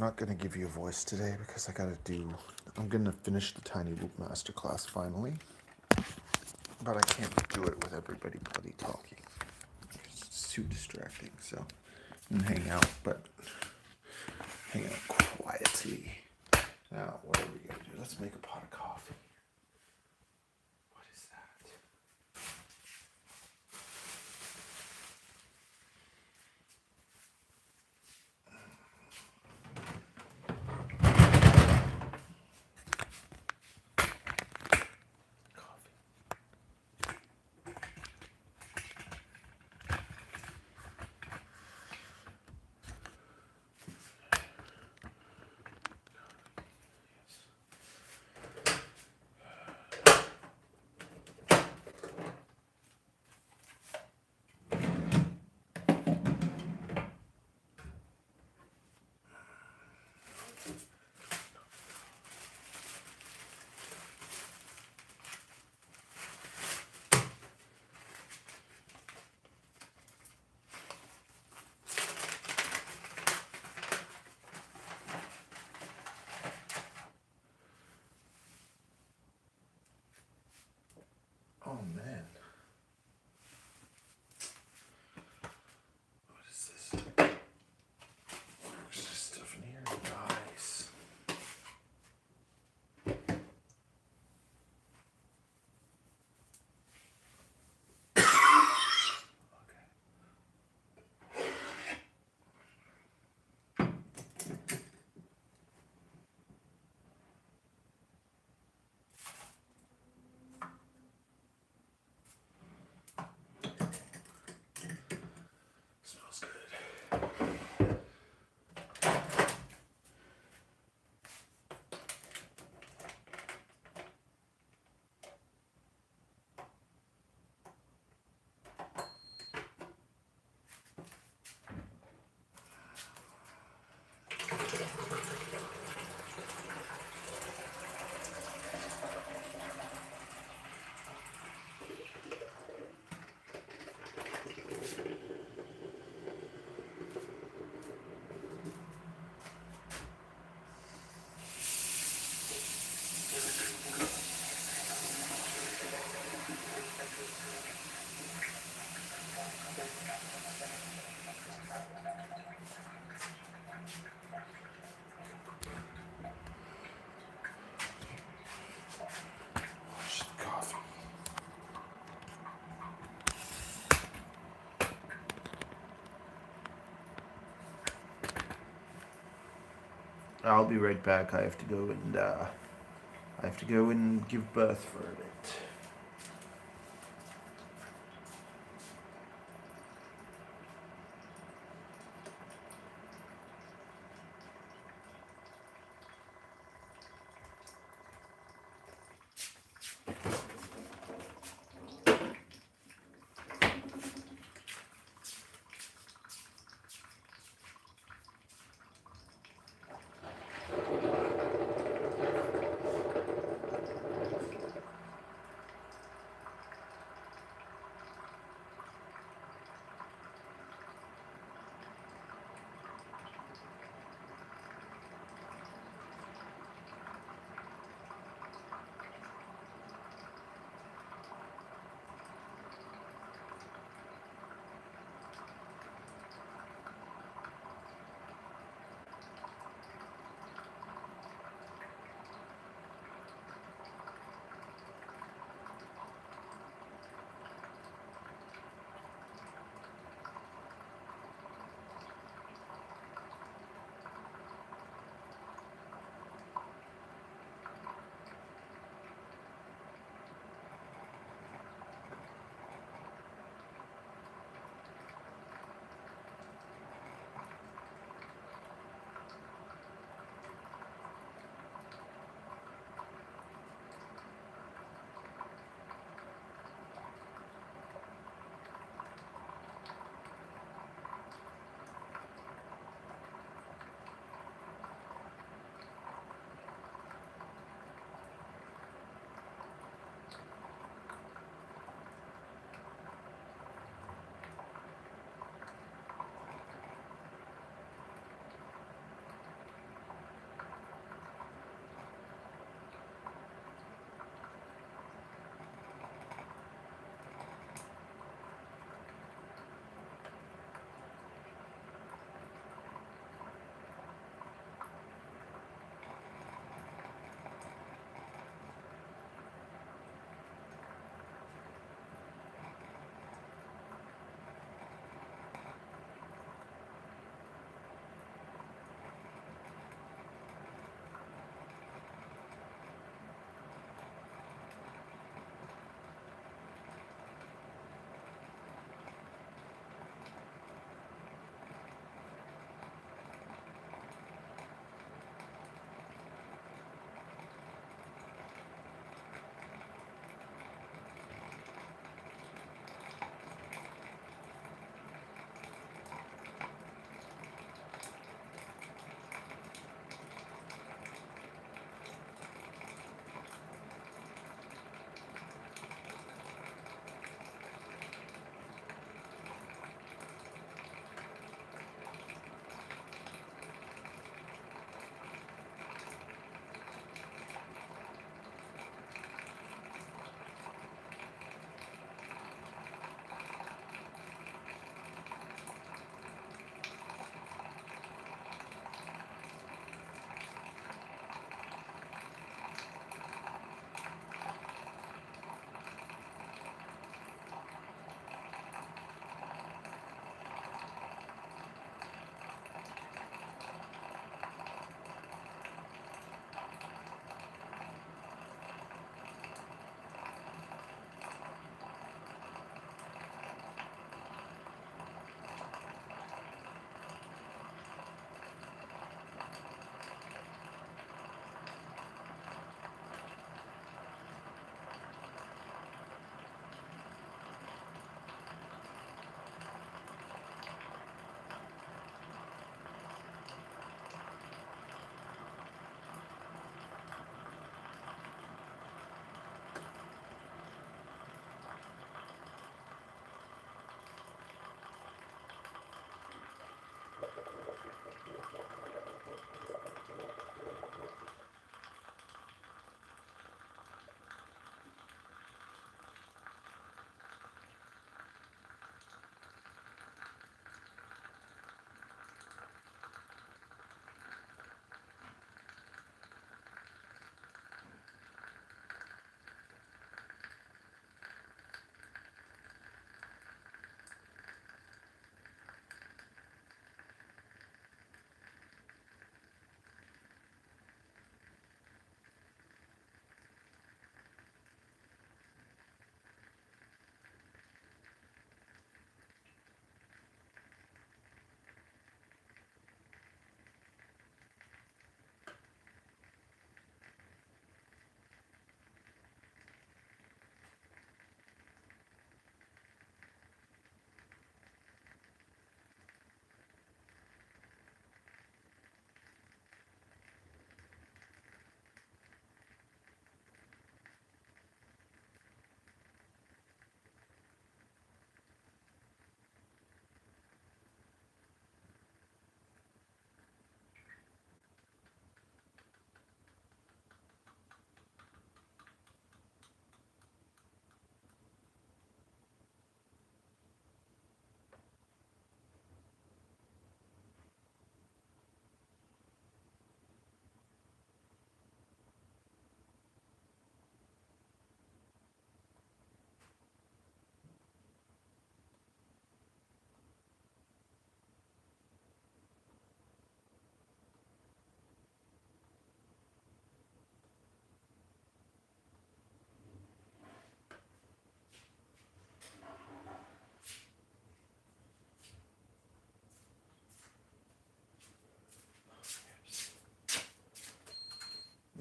not going to give you a voice today because I'm going to finish the Tiny Loop Masterclass finally. But I can't do it with everybody bloody talking. It's too distracting, so I'm going to hang out, but hang out quietly. Now, what are we going to do? Let's make a pot of coffee. What is that? Oh man. What is this? There's just stuff in here. Nice. Smells good. Coffee. I'll be right back. I have to go and give birth for a bit.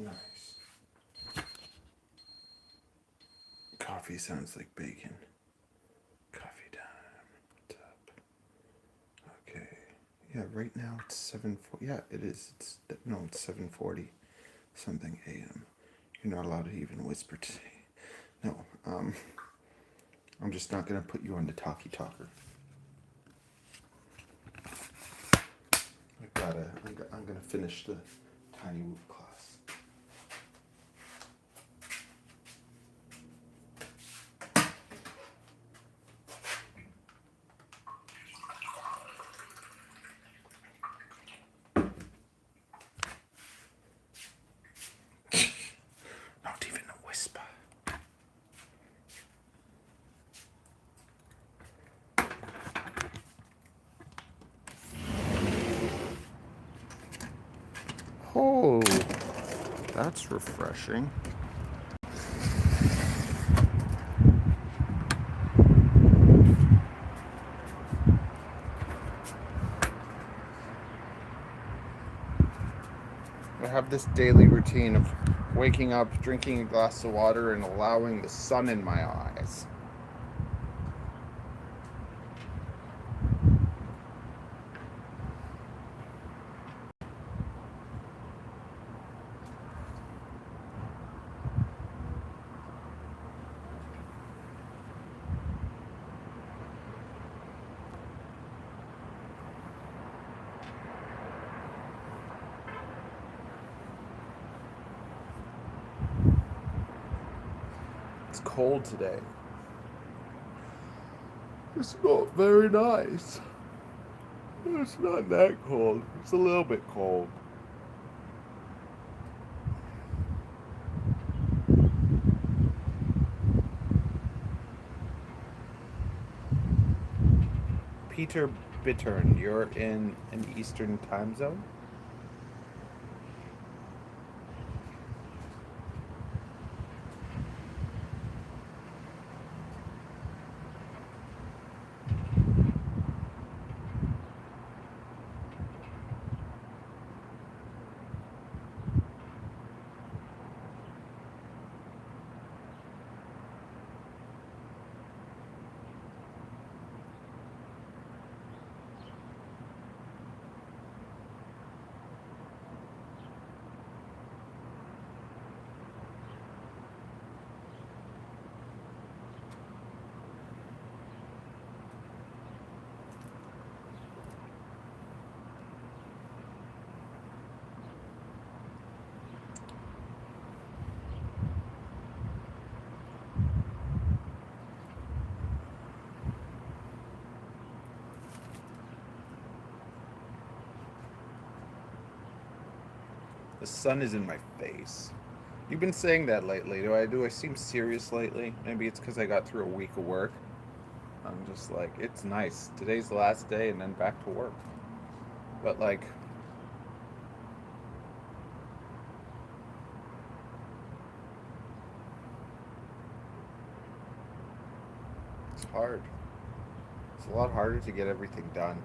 Nice. Coffee sounds like bacon. Coffee time. What's up? Okay. Yeah, right now it's 7:40. Yeah, it is. It's 7:40 something a.m. You're not allowed to even whisper today. No. I'm just not gonna put you on the talkie talker. I'm gonna finish the tiny whoop class. Not even a whisper. Oh, that's refreshing. I have this daily routine of waking up, drinking a glass of water, and allowing the sun in my eyes. It's cold today. It's not very nice. It's not that cold. It's a little bit cold. Peter Bittern, you're in an Eastern time zone? The sun is in my face. You've been saying that lately. Do I seem serious lately? Maybe it's because I got through a week of work. I'm just like, it's nice. Today's the last day and then back to work. But like, it's hard. It's a lot harder to get everything done.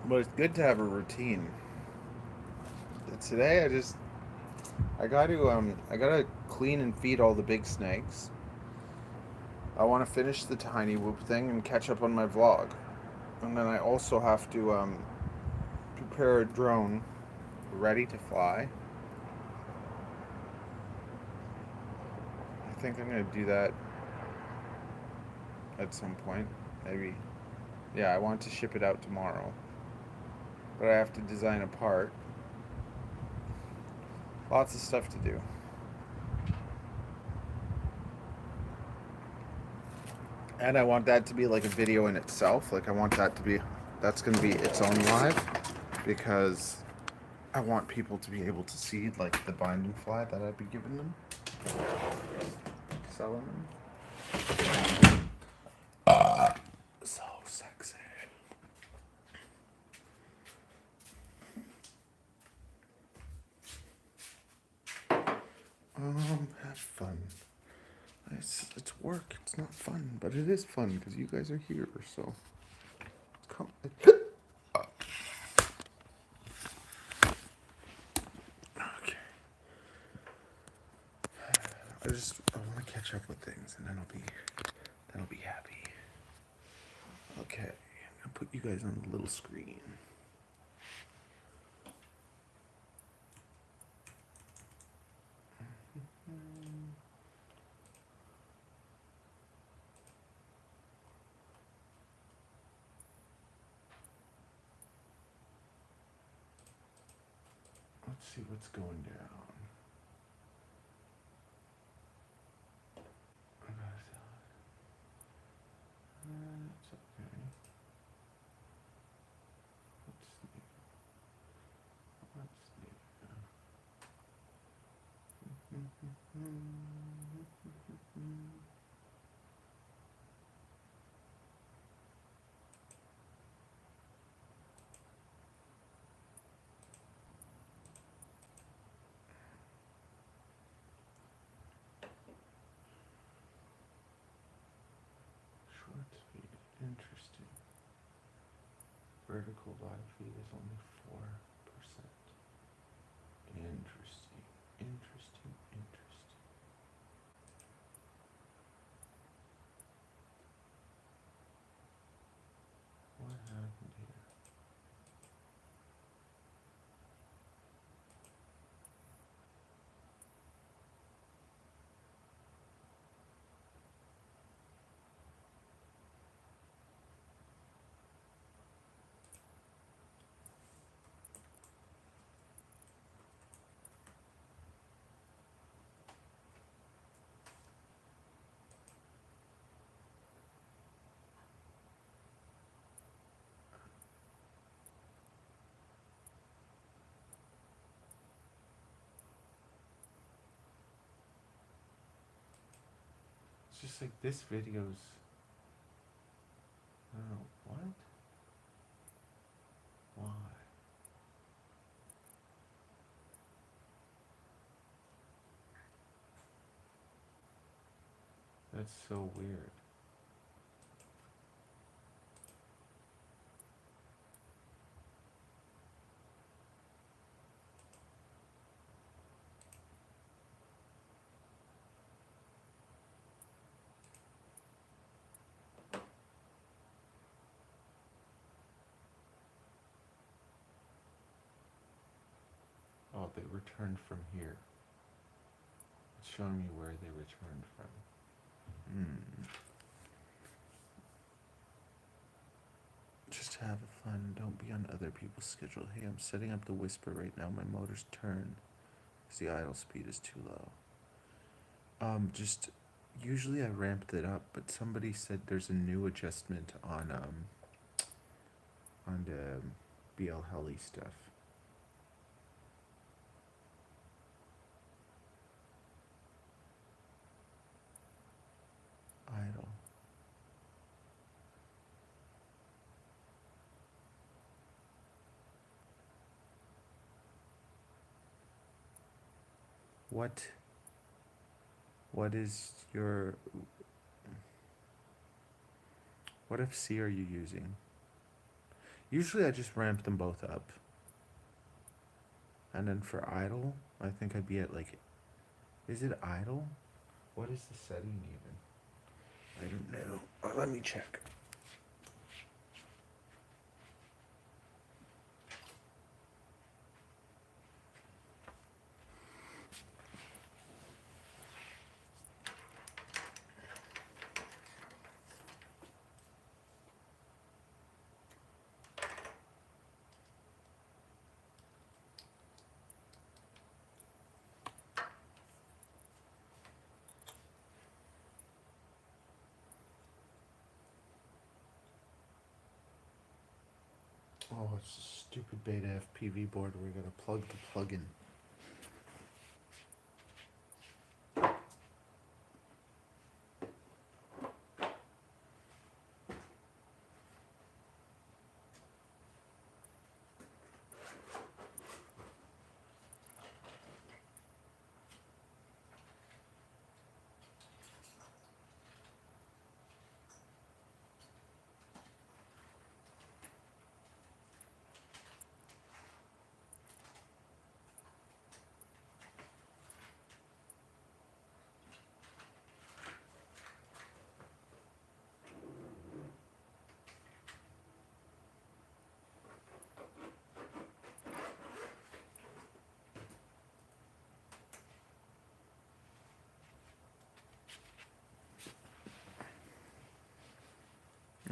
But it's good to have a routine. Today I gotta clean and feed all the big snakes. I want to finish the tiny whoop thing and catch up on my vlog. And then I also have to prepare a drone ready to fly. I think I'm gonna do that at some point. Maybe. Yeah, I want to ship it out tomorrow. But I have to design a part. Lots of stuff to do. And I want that to be like a video in itself. Like I want that to be, that's going to be its own live, because I want people to be able to see like the binding fly that I'd be giving them, selling them. So sexy. Have fun. It's work. It's not fun, but it is fun because you guys are here. So come. I want to catch up with things, and then I'll be happy. Okay, I'm gonna put you guys on the little screen. Let's see what's going down. It's okay. Let's see. Short speed, interesting. Vertical live feed is only 4%. Interesting, interesting, interesting. What happened here? It's just like this video's. Oh, what? Why? That's so weird. Oh, they returned from here. It's showing me where they returned from. Just have fun. Don't be on other people's schedule. Hey, I'm setting up the whisper right now. My motor's turned because the idle speed is too low. Just usually I ramped it up, but somebody said there's a new adjustment on the BL Heli stuff. Idle. What is your, what FC are you using? Usually I just ramp them both up. And then for idle, I think I'd be at like, is it idle? What is the setting even? I don't know. Let me check. Oh, it's a stupid beta FPV board where we gotta plug the plug-in.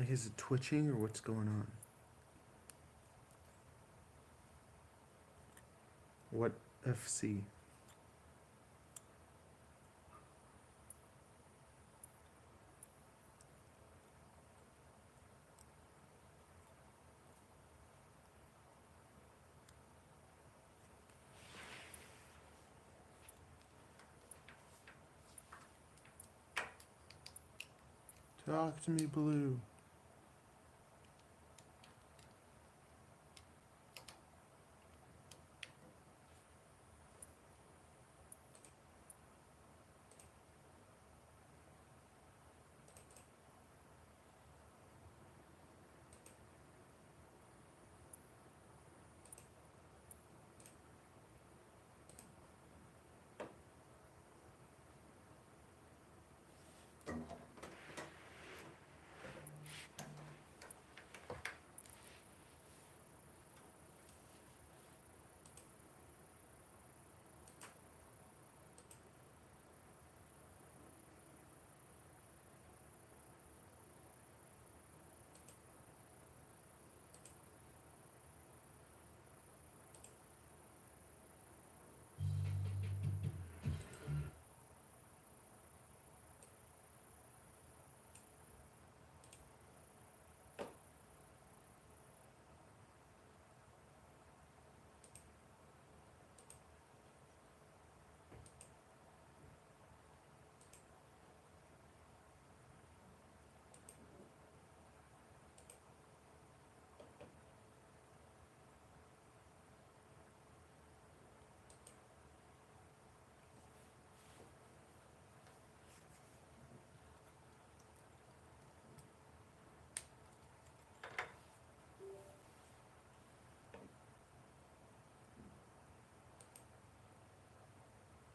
Like, is it twitching or what's going on? What FC? Talk to me, Blue.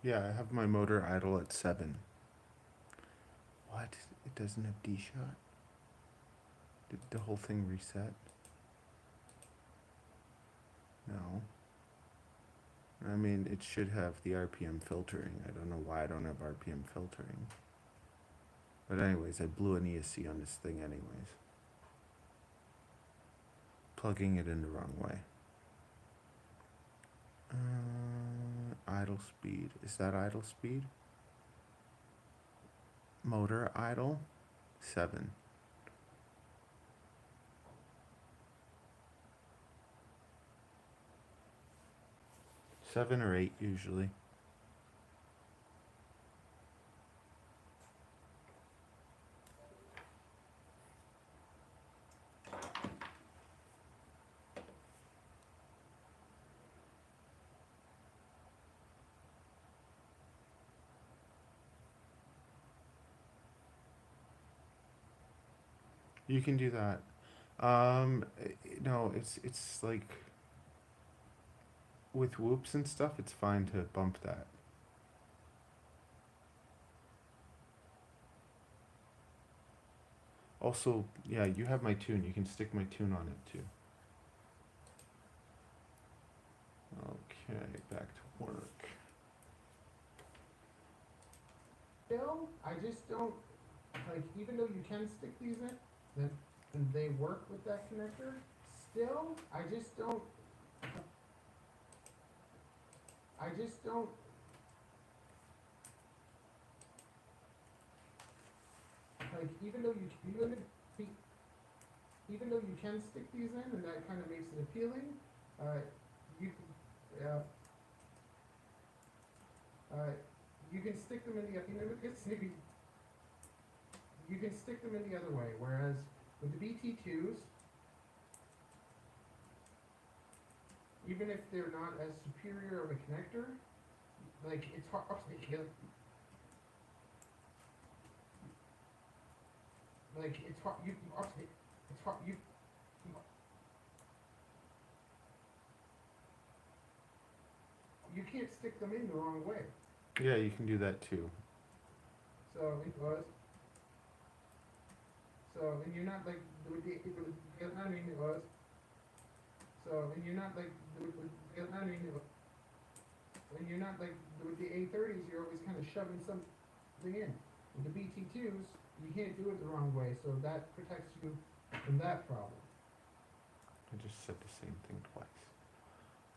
Yeah, I have my motor idle at 7. What? It doesn't have D-shot? Did the whole thing reset? No. I mean, it should have the RPM filtering. I don't know why I don't have RPM filtering. But anyways, I blew an ESC on this thing anyways. Plugging it in the wrong way. Idle speed. Is that idle speed? Motor idle? 7. Seven or 8 usually. You can do that. No, it's like with whoops and stuff, it's fine to bump that. Also, yeah, you have my tune. You can stick my tune on it too. Okay, back to work. Still, I just don't, like, even though you can stick these in, and they work with that connector, still, I just don't, like, even though you can stick these in, and that kind of makes it appealing, you you can stick them in the, maybe, you can stick them in the other way, whereas with the BT2s, even if they're not as superior of a connector, like, it's hard, like, it's hard, you can't stick them in the wrong way. Yeah, you can do that too. So, and you're not like, so, and you're not like, when you're not like, with the A30s, you're always kind of shoving something in. With the BT2s, you can't do it the wrong way, so that protects you from that problem. I just said the same thing twice.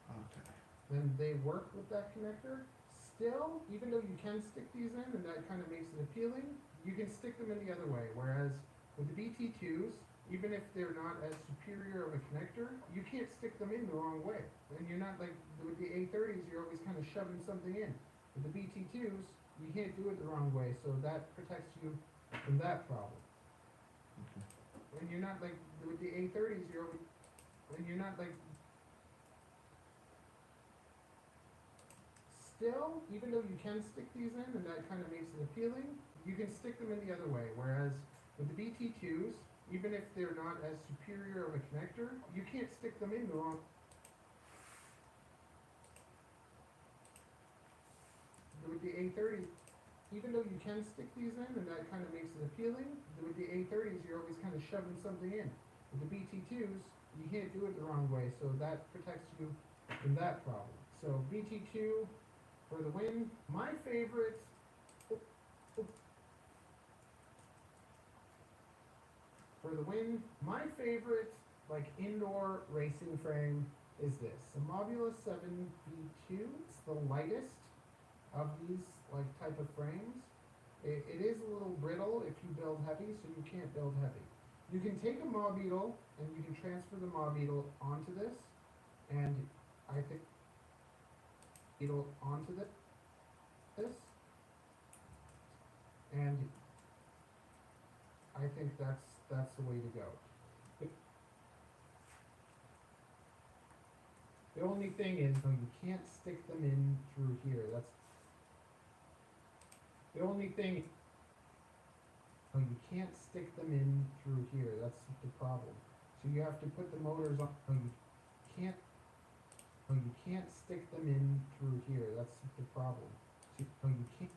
Okay. Then they work with that connector. Still, even though you can stick these in, and that kind of makes it appealing, you can stick them in the other way. Whereas with the BT2s, even if they're not as superior of a connector, you can't stick them in the wrong way. And you're not like, with the A30s, you're always kind of shoving something in. With the BT2s, you can't do it the wrong way, so that protects you from that problem. Okay. And you're not like, with the A30s, you're always, and you're not like, still, even though you can stick these in, and that kind of makes it appealing, you can stick them in the other way. Whereas with the BT2s, even if they're not as superior of a connector, you can't stick them in the wrong. With the A30s, even though you can stick these in, and that kind of makes it appealing, with the A30s, you're always kind of shoving something in. With the BT2s, you can't do it the wrong way, so that protects you from that problem. So BT2 for the win. My favorite. For the win, my favorite like indoor racing frame is this, a Mobula 7V2. It's the lightest of these like type of frames. It is a little brittle if you build heavy, so you can't build heavy. You can take a Mobile and you can transfer the Mobile onto this, and I think it'll onto this, and I think that's the way to go. The only thing is, you can't stick them in through here. That's the only thing. You can't stick them in through here. That's the problem. So you have to put the motors on. You can't stick them in through here. That's the problem. So you can't.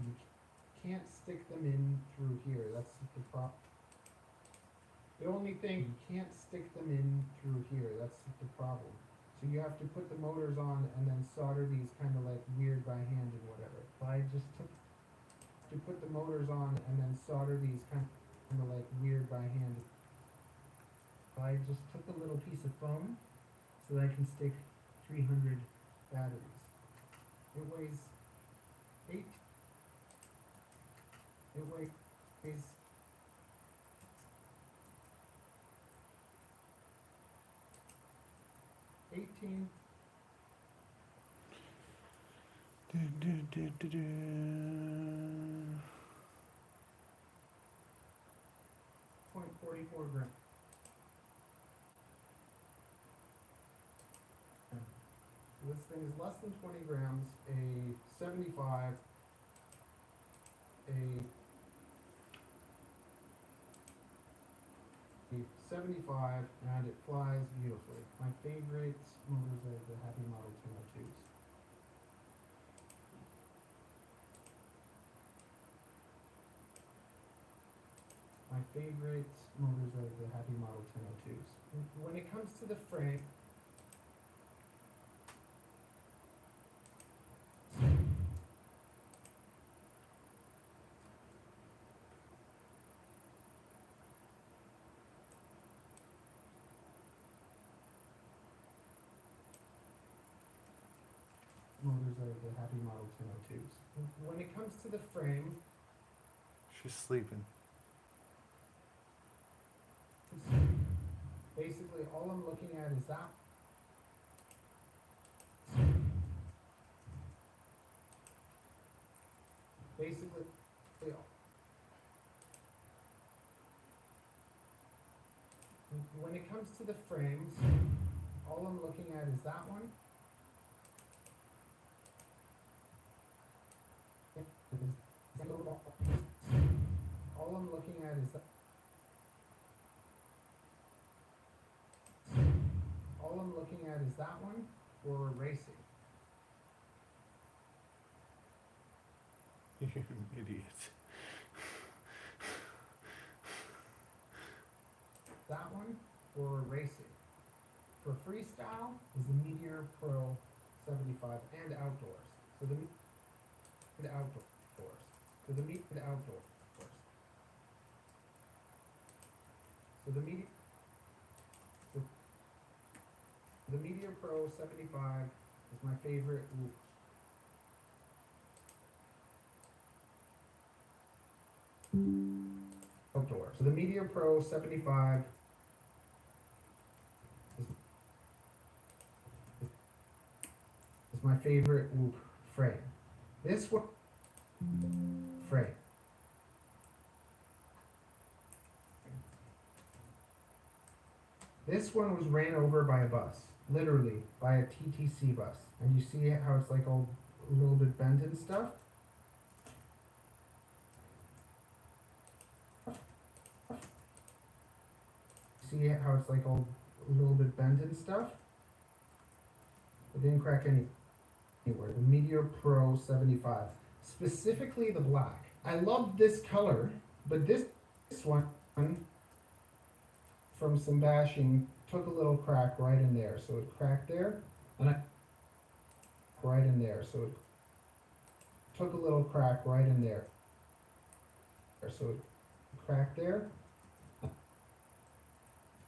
You can't stick them in through here. That's the problem. The only thing, you can't stick them in through here. That's the problem. So you have to put the motors on and then solder these kind of like weird by hand and whatever. I just took to put the motors on and then solder these kind of like weird by hand. I just took a little piece of foam so that I can stick 300 batteries. It weighs 8. It weighs 18. .44 grams. This thing is less than 20 grams, a 75, a 75, and it flies beautifully. My favorite motors are the Happy Model 202s. My favorite motors are the Happy Model 202s. When it comes to the frame, motors are the Happy Model 202s. When it comes to the frame, She's sleeping. basically all I'm looking at is that. Basically, when it comes to the frames, all I'm looking at is that one. All I'm looking at is that. All I'm looking at is that one for racing. You're an idiot. That one for racing. For freestyle is the Meteor Pro 75 and outdoors. So the outdoors. So the outdoor. So the Media Pro 75 is my favorite. Outdoor. So the Media Pro 75 is my favorite frame. This one frame. This one was ran over by a bus, literally by a TTC bus. And you see how it's like all a little bit bent and stuff? See how it's like all a little bit bent and stuff? It didn't crack anywhere. The Meteor Pro 75. Specifically the black. I love this color, but this one from some bashing took a little crack right in there. So it cracked there, and right in there. So it took a little crack right in there. So it cracked there,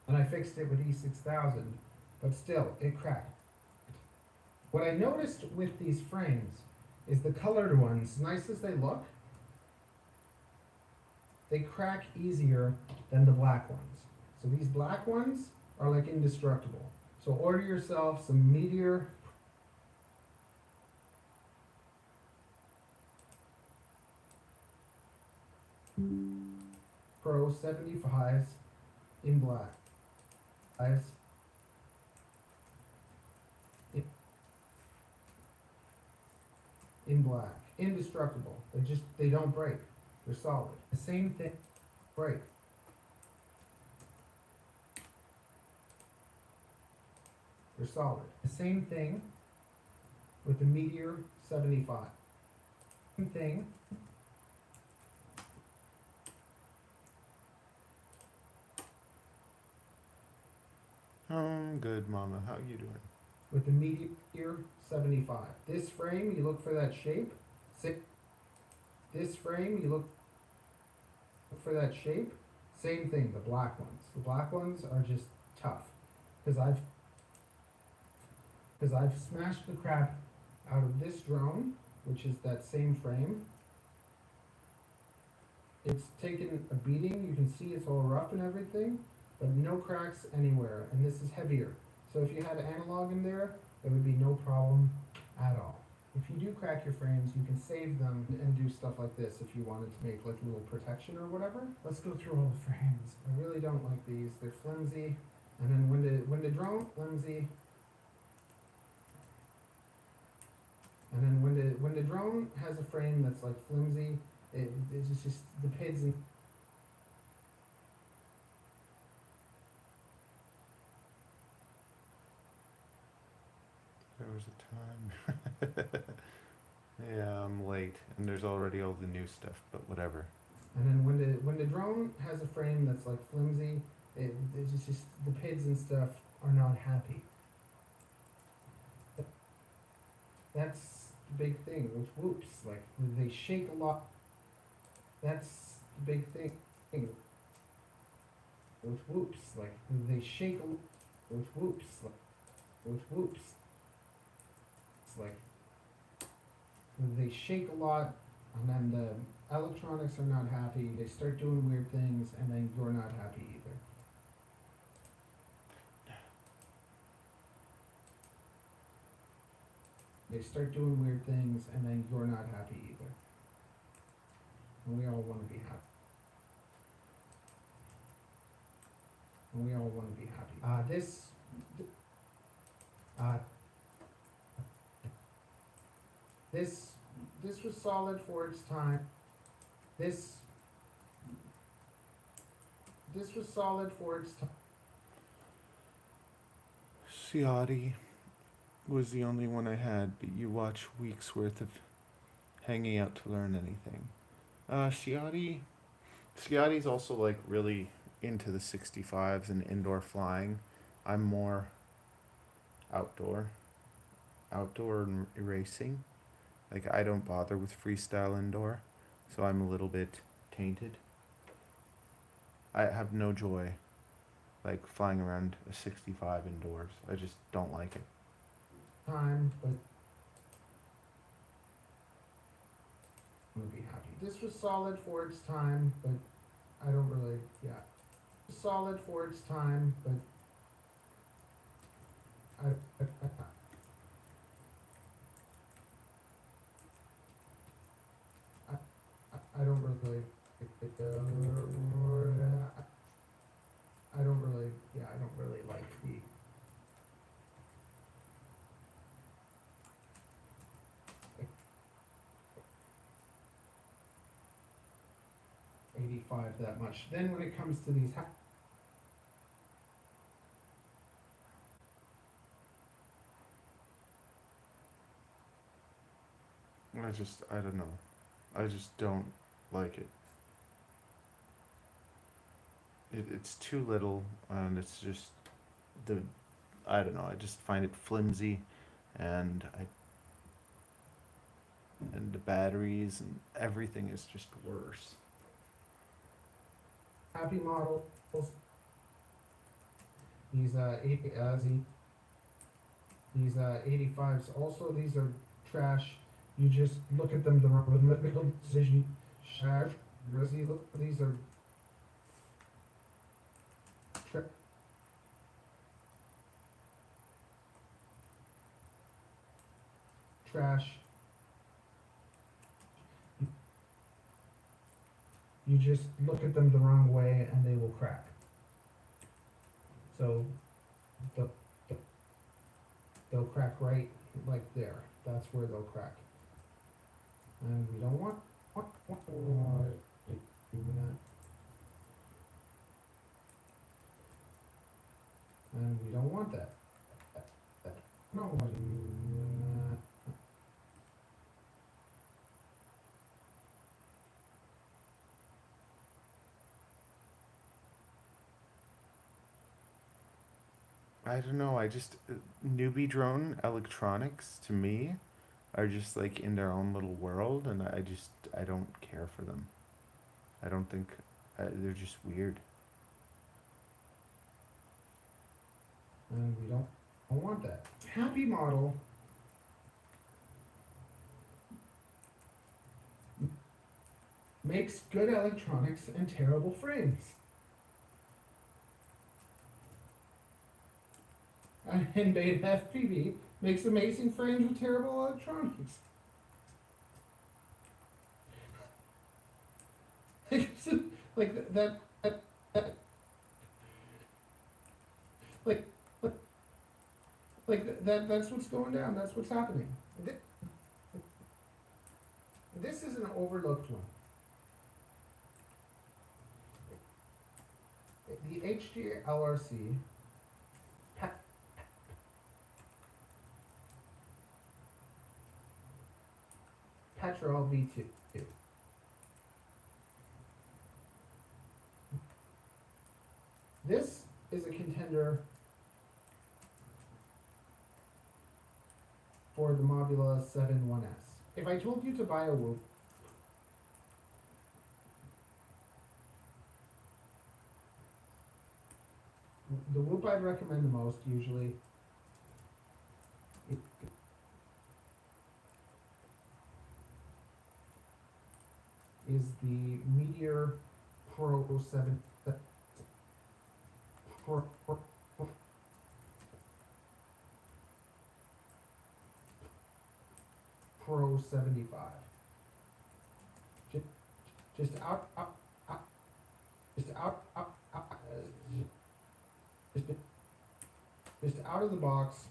and I fixed it with E6000, but still, it cracked. What I noticed with these frames is the colored ones, nice as they look, they crack easier than the black ones. So these black ones are like indestructible. So order yourself some Meteor Pro 75s in black. In black. Indestructible. They don't break. They're solid. The same thing. Break. They're solid. The same thing with the Meteor 75. Same thing. Good, Mama. How you doing? With the Meteor 75. This frame, you look for that shape. This frame, you look for that shape. Same thing, the black ones. The black ones are just tough. Because I've smashed the crap out of this drone, which is that same frame. It's taken a beating. You can see it's all rough and everything, but no cracks anywhere. And this is heavier. So if you had analog in there, there would be no problem at all. If you do crack your frames, you can save them and do stuff like this if you wanted to make like a little protection or whatever. Let's go through all the frames. I really don't like these. They're flimsy. And then when the drone flimsy, and then when the drone has a frame that's like flimsy, it's just the PIDs and There was a time. Yeah, I'm late, and there's already all the new stuff, but whatever. And then when the drone has a frame that's like flimsy, it's just the PIDs and stuff are not happy. That's the big thing with whoops. Like they shake a lot. That's the big thing with whoops. Like they shake with whoops. With whoops. It's like they shake a lot, and then the electronics are not happy. They start doing weird things, and then you're not happy either. They start doing weird things, and then you're not happy either. And we all want to be happy. And we all want to be happy. This was solid for its time. This was solid for its time. Ciotti was the only one I had, but you watch weeks worth of hanging out to learn anything. Ciotti's also like really into the 65s and indoor flying. I'm more outdoor and racing. Like I don't bother with freestyle indoor. so I'm a little bit tainted. I have no joy like flying around a 65 indoors. I just don't like it. Time, but I'm gonna be happy. This was solid for its time, but I don't really, yeah. Solid for its time, but I, I, I don't really, I don't really, yeah, I don't really like the 85 that much. Then when it comes to these, I don't know. I just don't like it. It's too little, and it's just I don't know. I just find it flimsy, and and the batteries and everything is just worse. happy models, these these 85s, also these are trash. You just look at them the wrong decision. Trash. These are trash. You just look at them the wrong way and they will crack. So they'll crack right like there. That's where they'll crack. And we don't want doing that. And we don't want that. No, I don't know. I just newbie drone electronics to me are just like in their own little world, and I don't care for them. I don't think they're just weird. and we don't want that. Happy model makes good electronics and terrible frames. And Beta FPV makes amazing frames with terrible electronics. Like that like that's what's going down. That's what's happening. This is an overlooked one. The HD LRC Petrol V2. This is a contender for the Mobula 7.1S. If I told you to buy a Whoop, the Whoop I'd recommend the most usually is the Meteor Pro 7 Pro 75. Just out of the box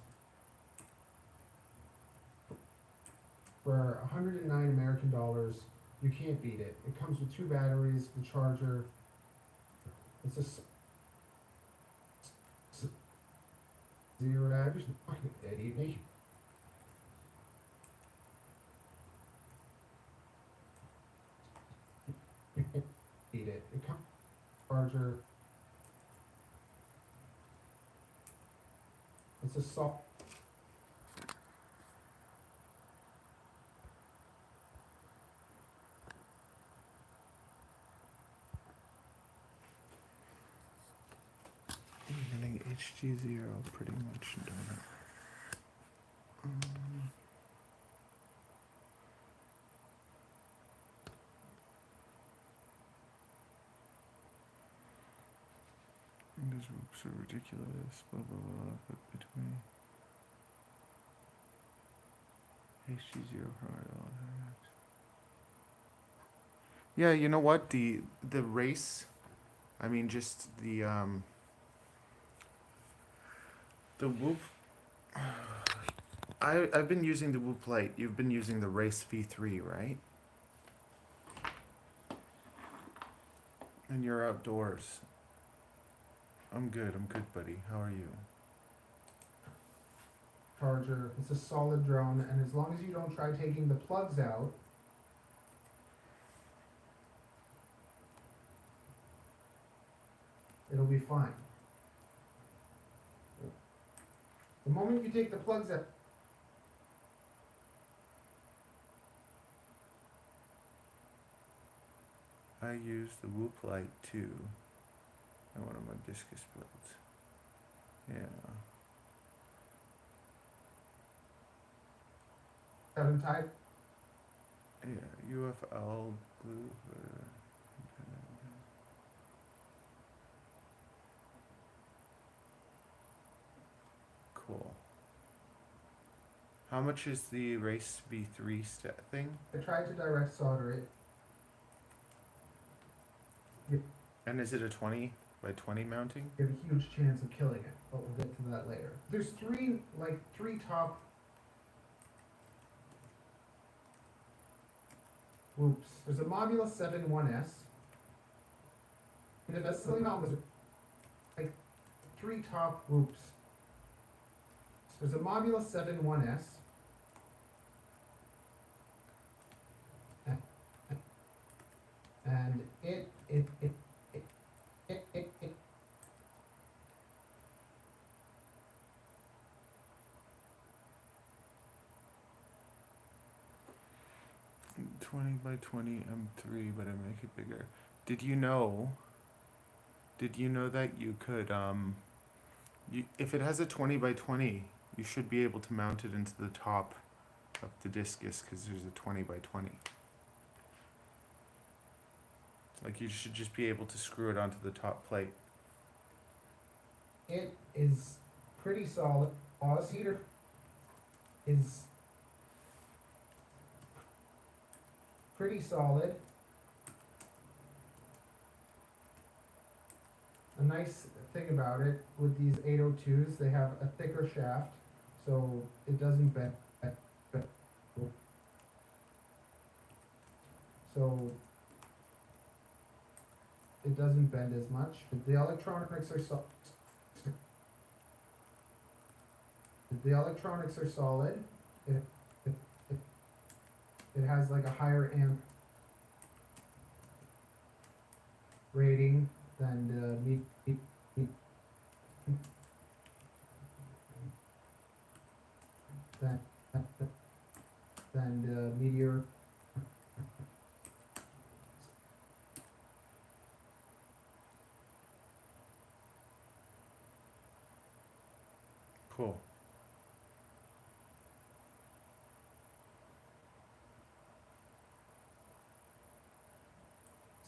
for $109 American dollars. You can't beat it. It comes with 2 batteries, the charger. It's a zero average. Idiot. Beat it. It comes with a charger. It's a soft. I'm getting HG0 pretty much done. These ropes are ridiculous, blah blah blah, but between HG0 hard on that. Yeah, you know what? The race, I mean just the whoop. I've been using the whoop light. You've been using the race V3, right? And you're outdoors. I'm good, buddy. How are you? Charger. It's a solid drone, and as long as you don't try taking the plugs out, it'll be fine. The moment you take the plugs out, I use the whoop light too. And one of my discus builds. Yeah. 7 type. Yeah, UFL glue. Cool. How much is the race V3 thing? I tried to direct solder it. And is it a 20 by 20 mounting? You have a huge chance of killing it, but we'll get to that later. There's three top whoops. There's a Mobula 7.1S. And that's like 3 top whoops. There's a Mobula 7.1S. And it 20 by 20 M3, but I make it bigger. Did you know that you could, if it has a 20 by 20, you should be able to mount it into the top of the discus because there's a 20 by 20. Like you should just be able to screw it onto the top plate. It is pretty solid. Oz heater is pretty solid. A nice thing about it with these 802s, they have a thicker shaft, so it doesn't bend. So it doesn't bend as much. The electronics are solid. It has like a higher amp rating than the Meteor. Cool.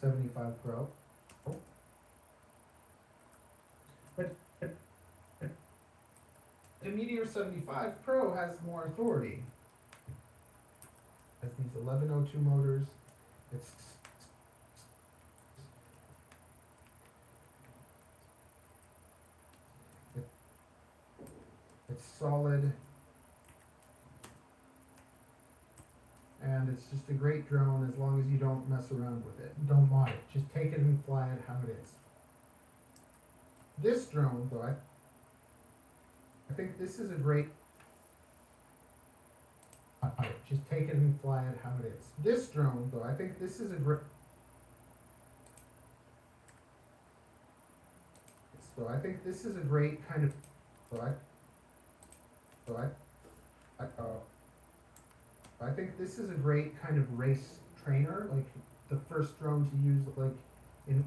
$75 Pro. But the Meteor 75 Pro has more authority. It has these 1102 motors. It's solid. And it's just a great drone as long as you don't mess around with it. Don't mod it. Just take it and fly it how it is. This drone, though, I think this is a great... Just take it and fly it how it is. This drone, though, I think this is a great... So I think this is a great kind of... I think this is a great kind of race trainer, like the first drone to use, like in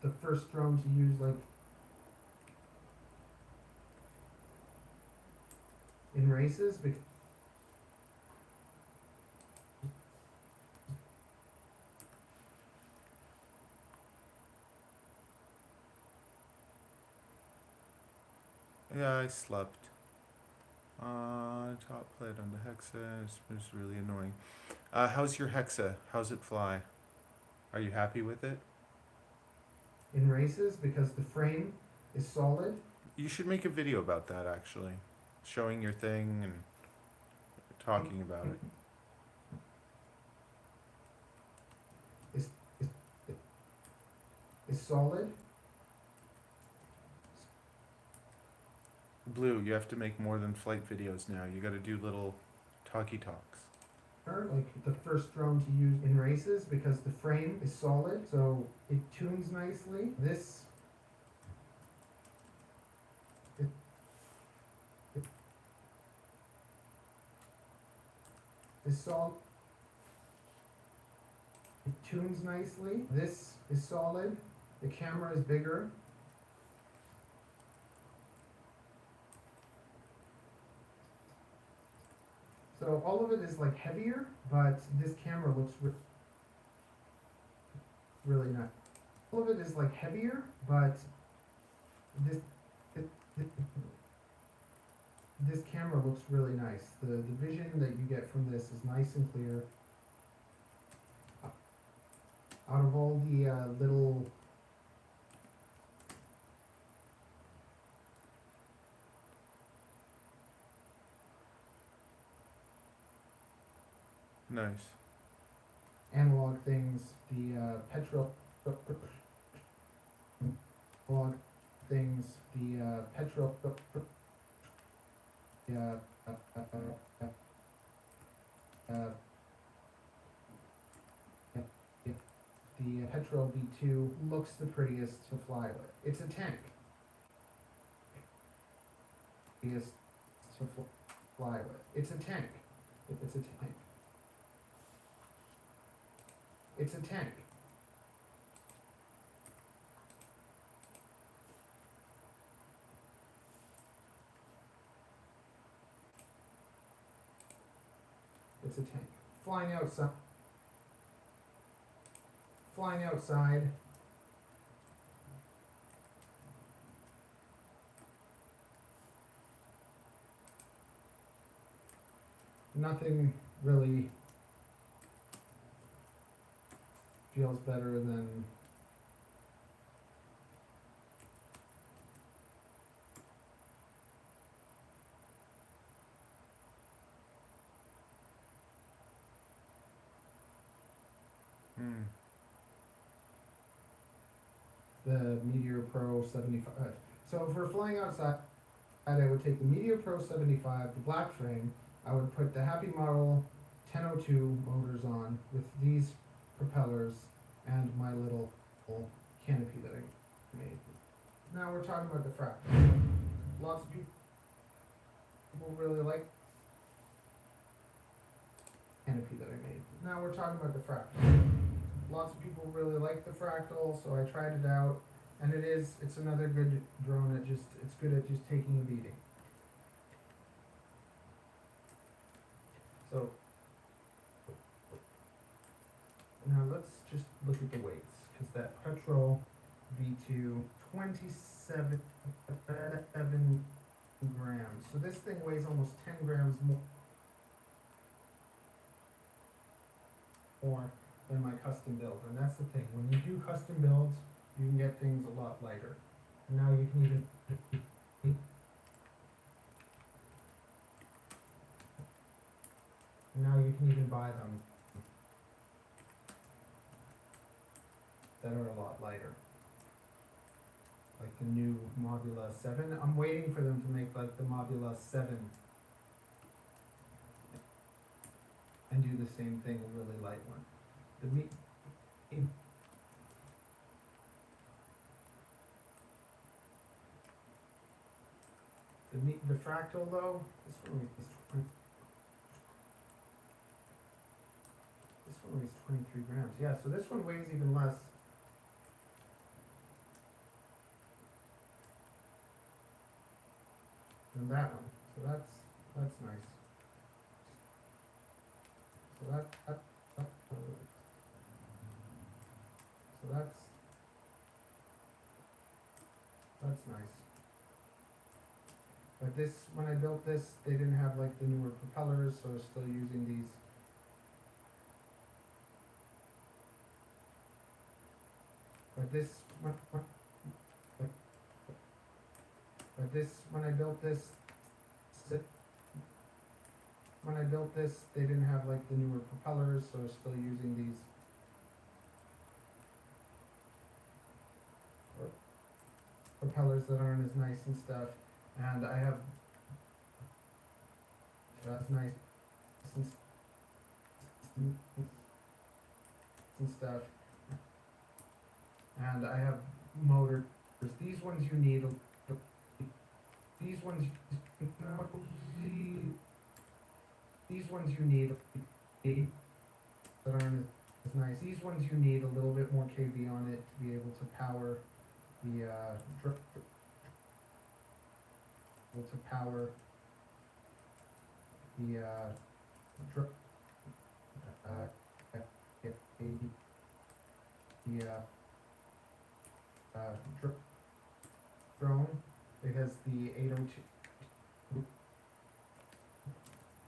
the first drone to use like in races because Yeah, I slept. Top plate on the Hexa. It's really annoying. How's your Hexa? How's it fly? Are you happy with it? in races because the frame is solid. You should make a video about that actually. Showing your thing and talking about it. Is solid. Blue, you have to make more than flight videos now. You gotta do little talky talks. Like the first drone to use in races because the frame is solid, so it tunes nicely. This is solid. It tunes nicely. This is solid. The camera is bigger. So all of it is like heavier, but this camera looks really nice. All of it is like heavier, but this this camera looks really nice. The vision that you get from this is nice and clear. Out of all the little Nice. analog things, the petrol analog things, the petrol the Petrol V2 looks the prettiest to fly with. It's a tank. Prettiest to fly with. It's a tank. It's a tank. It's a tank. It's a tank. Flying outside. Flying outside. Nothing really feels better than the Meteor Pro 75. So if we're flying outside, I would take the Meteor Pro 75, the black frame. I would put the Happy Model 1002 motors on with these propellers and my little canopy that I made. Now we're talking about the fractal. Lots of people really like canopy that I made. Now we're talking about the fractal. Lots of people really like the fractal, so I tried it out, and it's another good drone. It's good at just taking a beating. So now let's just look at the weights, because that Petrol V2, 27 grams. So this thing weighs almost 10 grams more than my custom build. And that's the thing, when you do custom builds, you can get things a lot lighter. And now you can even buy them that are a lot lighter. Like the new Mobula 7. I'm waiting for them to make like the Mobula 7 and do the same thing, a really light one. The fractal though, this one weighs 23 grams. Yeah, so this one weighs even less. Than that one. So that's nice. So that's nice. But this, when I built this, they didn't have like the newer propellers, so I was still using these. But this, when I built this, they didn't have like the newer propellers, so I was still using these. Propellers that aren't as nice and stuff, and I have that's nice and stuff, and I have motors. These ones you need. These ones you need that aren't as nice. These ones you need a little bit more kV on it to be able to power the able to power the drone. It has the 802.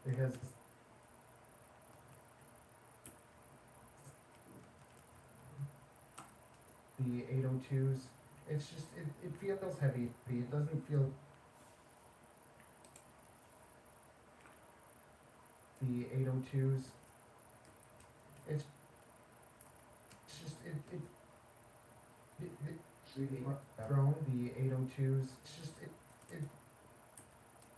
It has the 802s. It's just it feels heavy. It doesn't feel the 802s. It's just drone, the 802s. It's just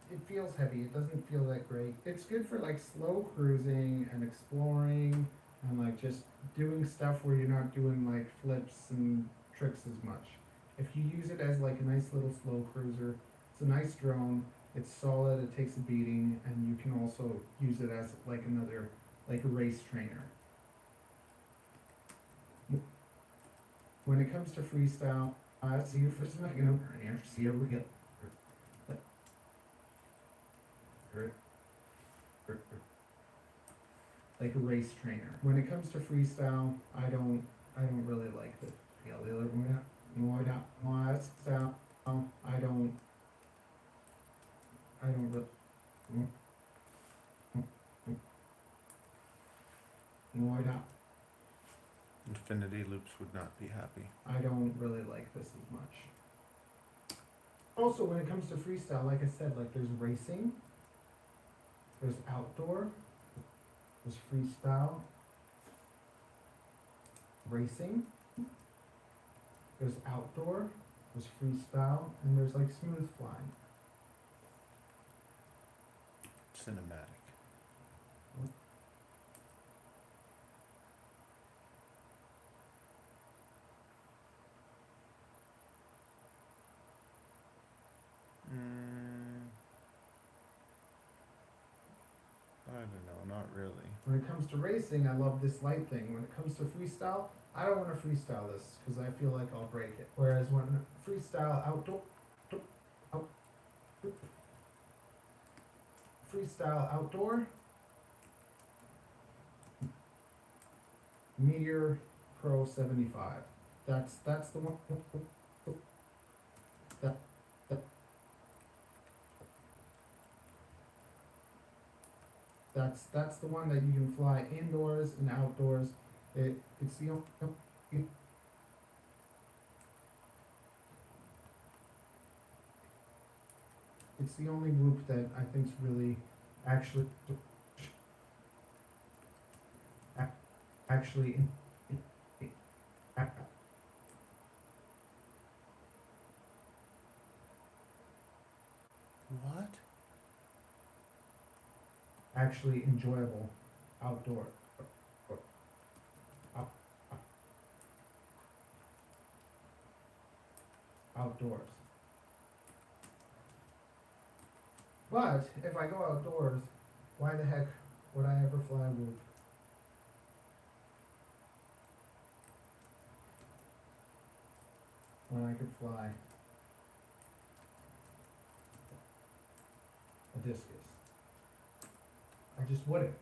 it feels heavy. It doesn't feel that great. It's good for like slow cruising and exploring and like just doing stuff where you're not doing like flips and tricks as much. If you use it as like a nice little slow cruiser, it's a nice drone. It's solid. It takes a beating, and you can also use it as like another like a race trainer. When it comes to freestyle, see you for a second. See you again. Like a race trainer. When it comes to freestyle, I don't really like the other one. I don't really. Infinity loops would not be happy. I don't really like this as much. Also, when it comes to freestyle, like I said, like there's racing, there's outdoor, there's freestyle, racing, there's outdoor, there's freestyle, and there's like smooth flying. Cinematic. I don't know, not really. When it comes to racing, I love this light thing. When it comes to freestyle, I don't want to freestyle this because I feel like I'll break it. Whereas when freestyle outdoor, Meteor Pro 75. That's the one. That's the one that you can fly indoors and outdoors. It's the only group that I think's really actually What? actually enjoyable outdoor. Outdoors. But if I go outdoors, why the heck would I ever fly a loop? when I could fly a discus. I just wouldn't.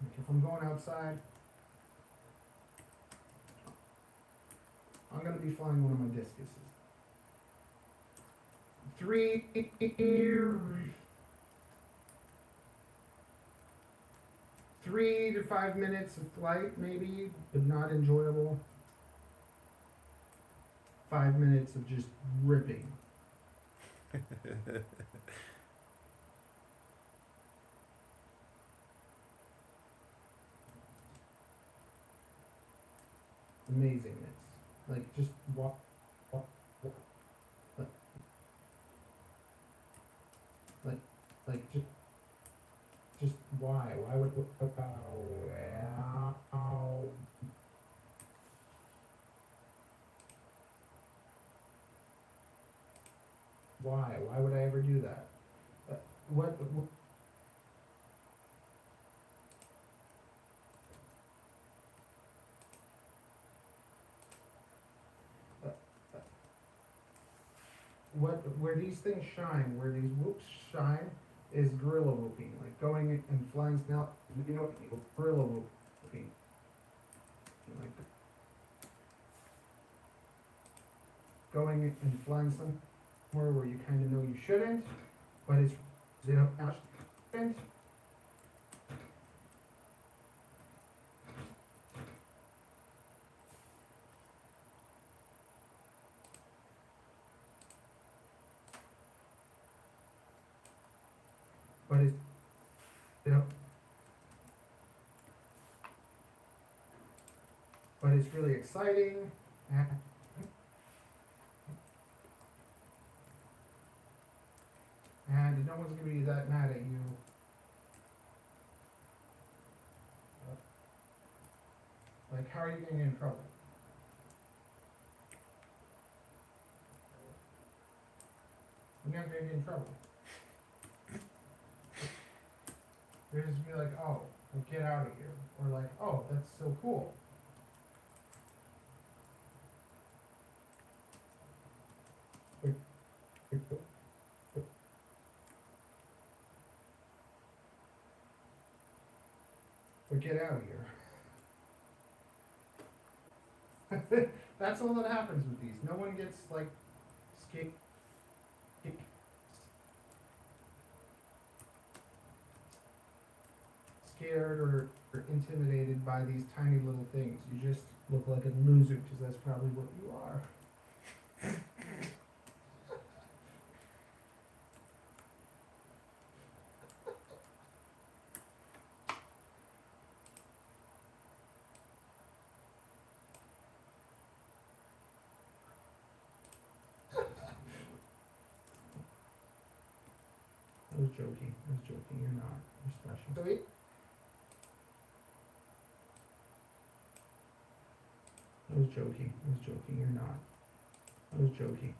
Like if I'm going outside, I'm going to be flying one of my discuses. 3 to 5 minutes of flight, maybe, but not enjoyable. 5 minutes of just ripping. Amazingness. Like, just walk. Like, just why? Why would, why? Why would I ever do that? What where these things shine, where these whoops shine, is gorilla whooping, like going and flying now. You know, gorilla whooping, like going and flying somewhere where you kind of know you shouldn't, but it's shouldn't. But it's, but it's really exciting. And no one's going to be that mad at you. Like, how are you going to get in trouble? You're not going to get in trouble. They're just be like, oh, well, get out of here. Or like, oh, that's so cool. But get out of here. That's all that happens with these. No one gets like scared or intimidated by these tiny little things. You just look like a loser because that's probably what you are. I was joking. You're not. You're special. So I was joking. You're not. I was joking.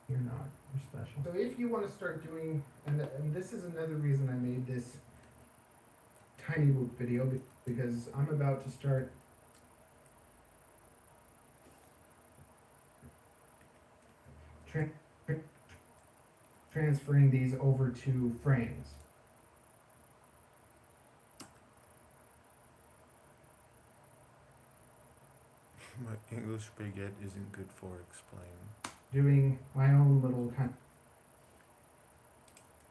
You're not. You're special. So if you want to start doing, and this is another reason I made this tiny loop video, because I'm about to start transferring these over to frames. My English baguette isn't good for explaining. Doing my own little kind of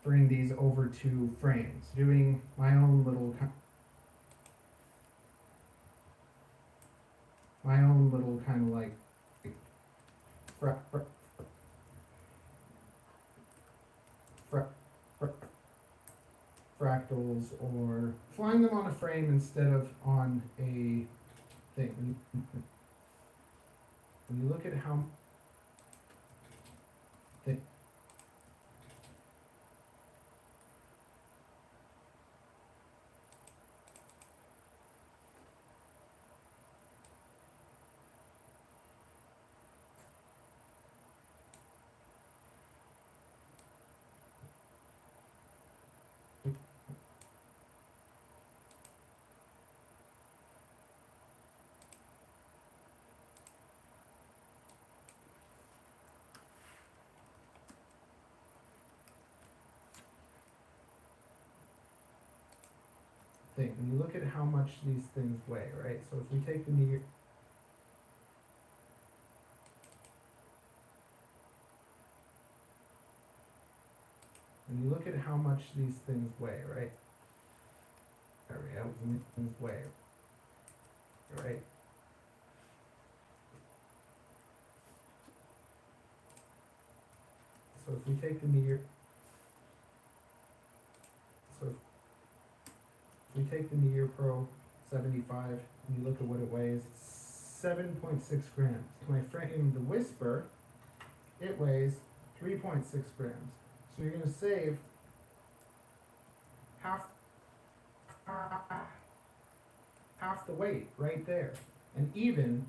bring these over to frames. Doing my own little kind of like fractals, or flying them on a frame instead of on a thing. When you look at how thing. When you look at how much these things weigh, right? So if we take the meter, when you look at how much these things weigh, right? There we go. Things weigh, right? So if we take the meter, so if we take the Meteor Pro 75 and you look at what it weighs, 7.6 grams. My frame, the Whisper, it weighs 3.6 grams. So you're going to save half the weight right there. And even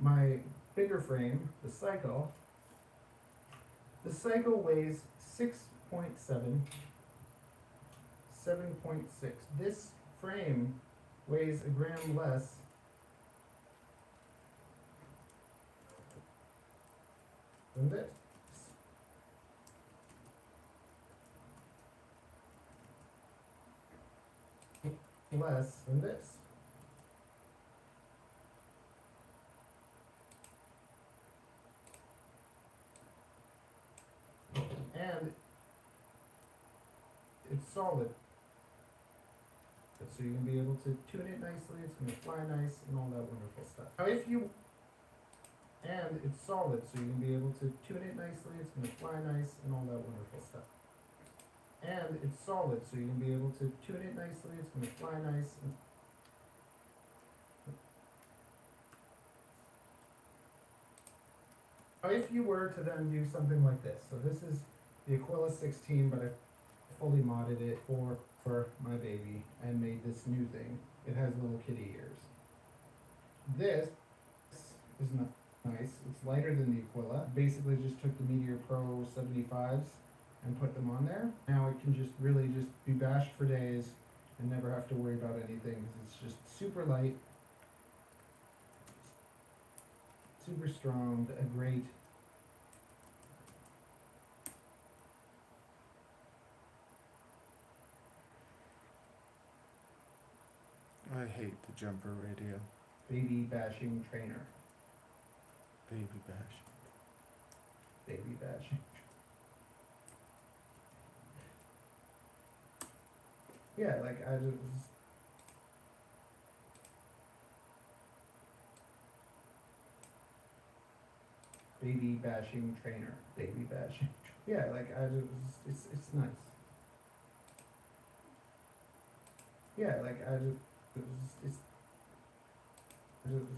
my bigger frame, the Cycle weighs 6.7, 7.6. This frame weighs a gram less than this. Less than this. And it's solid. So you're going to be able to tune it nicely, it's going to fly nice, and all that wonderful stuff. Now and it's solid, so you're going to be able to tune it nicely, it's going to fly nice, and all that wonderful stuff. And it's solid, so you're going to be able to tune it nicely, it's going to fly nice. Now if you were to then do something like this, so this is the Aquila 16, but I fully modded it for my baby and made this new thing. It has little kitty ears. This is not nice. It's lighter than the Aquila. Basically just took the Meteor Pro 75s and put them on there. Now it can just really just be bashed for days and never have to worry about anything. It's just super light, super strong, a great I hate the jumper radio. baby bashing trainer. Baby bash. Baby bashing. Yeah, like I just. Baby bashing trainer. Baby bashing. Yeah, like I just. It's nice. Yeah, like I just. It's. I just.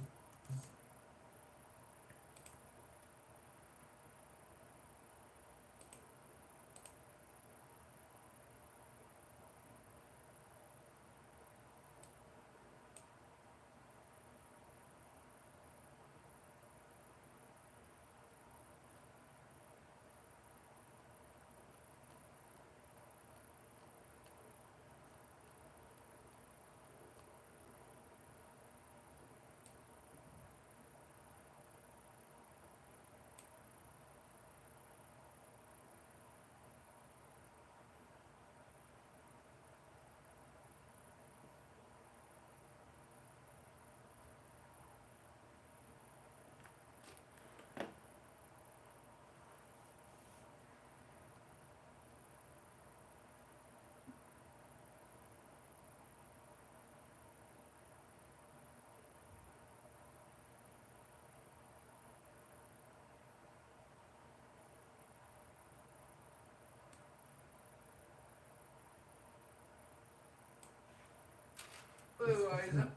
It's not.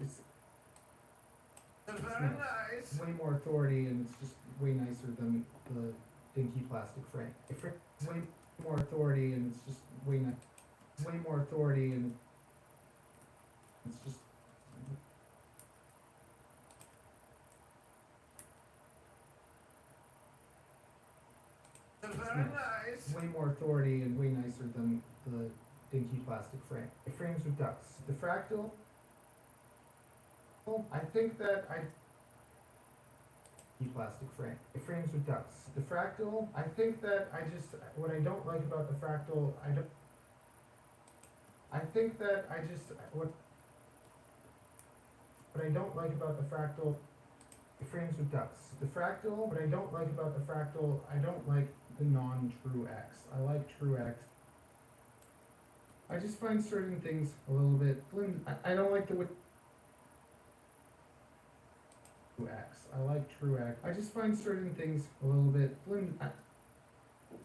It's nice. Way more authority, and it's just way nicer than the dinky plastic frame. It's way more authority, and it's just way more authority, and it's just. It's nice. Way more authority and way nicer than the dinky plastic frame. It frames with ducts. The fractal. I think that plastic frame. It frames with ducts. The fractal, I think that what I don't like about the fractal, what I don't like about the fractal, it frames with ducts. The fractal, what I don't like about the fractal, I don't like the non-true X. I like true X. I just find certain things a little bit, I don't like the way X. I like true X. I just find certain things a little bit,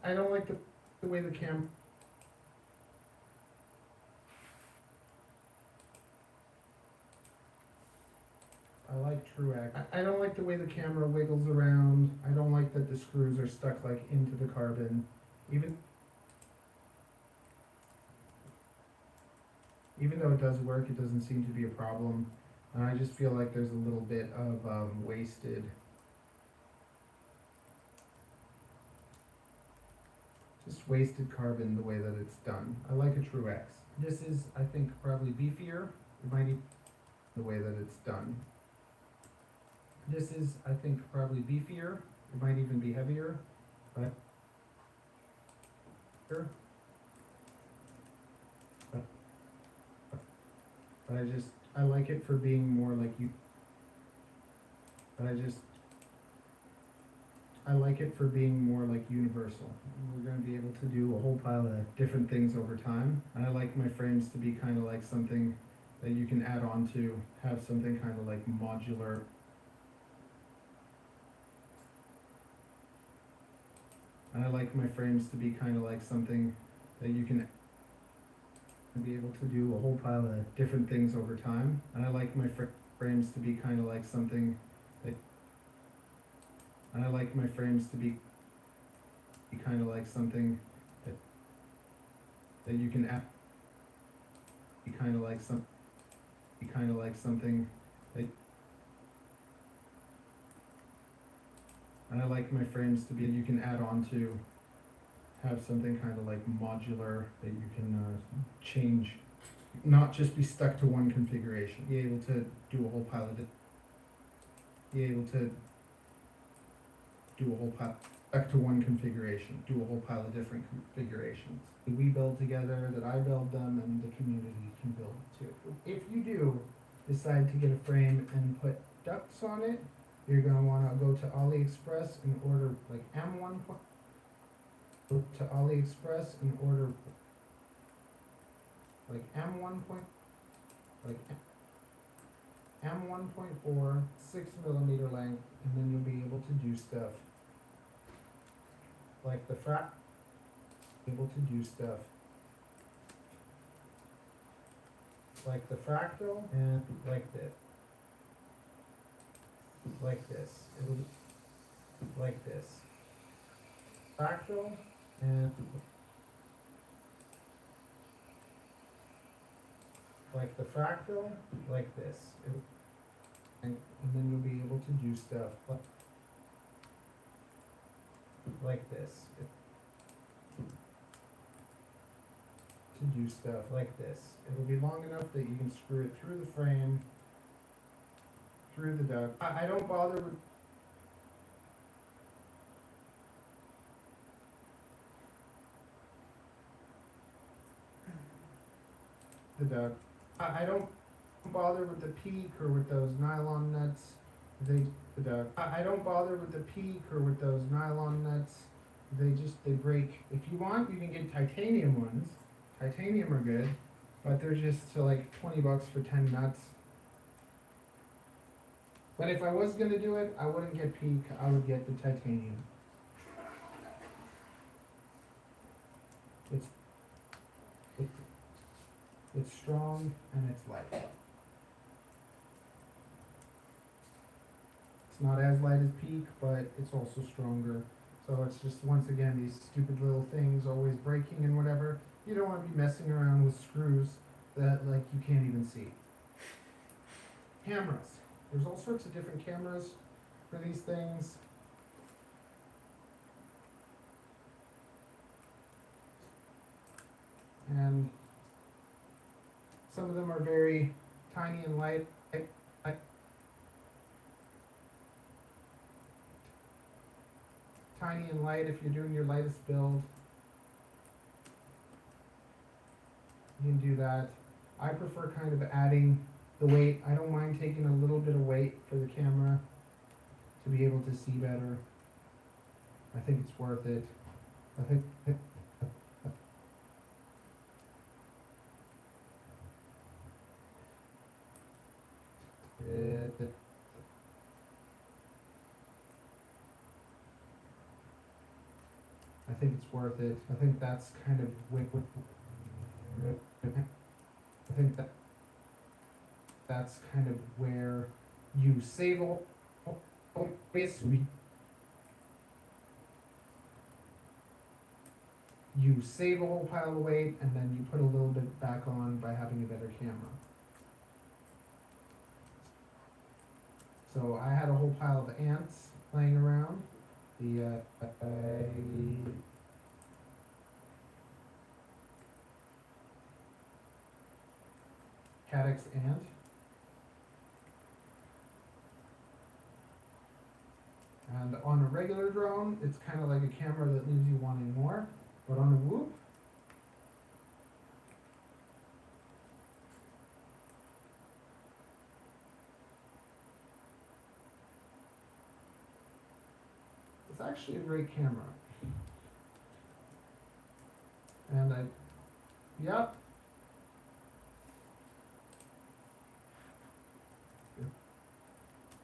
I don't like the way the camera, I like true X. I don't like the way the camera wiggles around. I don't like that the screws are stuck like into the carbon. Even though it does work, it doesn't seem to be a problem. And I just feel like there's a little bit of wasted carbon the way that it's done. I like a true X. This is, I think, probably beefier. It might even the way that it's done. This is, I think, probably beefier. It might even be heavier, but I like it for being more like you. I like it for being more like universal. We're going to be able to do a whole pile of different things over time. And I like my frames to be kind of like something that you can add on to, have something kind of like modular. And I like my frames to be kind of like something that you can be able to do a whole pile of different things over time. And I like my frames to be kind of like something that, and I like my frames to be kind of like something that you can add, be kind of like something that, and I like my frames to be, you can add on to, have something kind of like modular that you can change, not just be stuck to one configuration. Be able to do a whole pile of stuck to one configuration, do a whole pile of different configurations. We build together, that I build them, and the community can build too. If you do decide to get a frame and put ducts on it, you're going to want to go to AliExpress and order like M1. Go to AliExpress and order like M1.4 6mm length, and then you'll be able to do stuff like the fractal and like this. It'll be like this. Fractal and like the fractal, like this. And then you'll be able to do stuff like this. To do stuff like this. It'll be long enough that you can screw it through the frame, through the duct. I don't bother with the duct. I don't bother with the peak or with those nylon nuts. I don't bother with the peak or with those nylon nuts. They break. If you want, you can get titanium ones. Titanium are good, but they're just to like $20 for 10 nuts. But if I was gonna do it, I wouldn't get peak. I would get the titanium. It's strong and it's light. It's not as light as peak, but it's also stronger. So it's just, once again, these stupid little things always breaking and whatever. You don't want to be messing around with screws that like you can't even see. Cameras. There's all sorts of different cameras for these things. And some of them are very tiny and light. tiny and light if you're doing your lightest build. You can do that. I prefer kind of adding the weight. I don't mind taking a little bit of weight for the camera to be able to see better. I think it's worth it. I think I think it's worth it. I think that's kind of I think that's kind of where you save all basically you save a whole pile of weight and then you put a little bit back on by having a better camera. So I had a whole pile of ants laying around. The Caddx ant. And on a regular drone, it's kind of like a camera that leaves you wanting more. But on a Whoop, it's actually a great camera. And yep.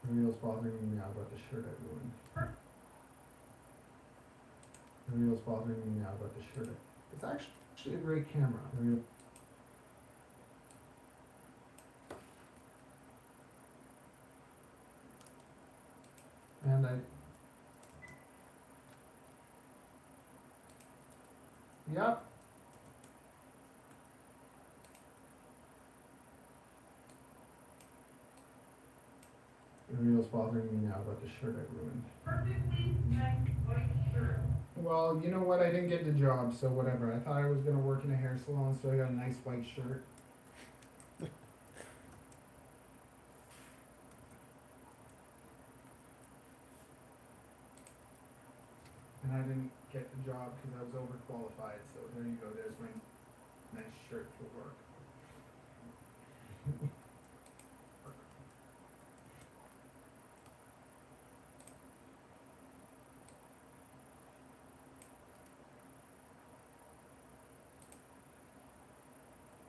The wheel's bothering me now about the shirt I ruined. The wheel's bothering me now about the shirt. It's actually a great camera. And yep. The wheel's bothering me now about the shirt I ruined. Perfectly nice white shirt. Well, you know what? I didn't get the job, so whatever. I thought I was gonna work in a hair salon, so I got a nice white shirt. And I didn't get the job because I was overqualified, so there you go. There's my nice shirt for work.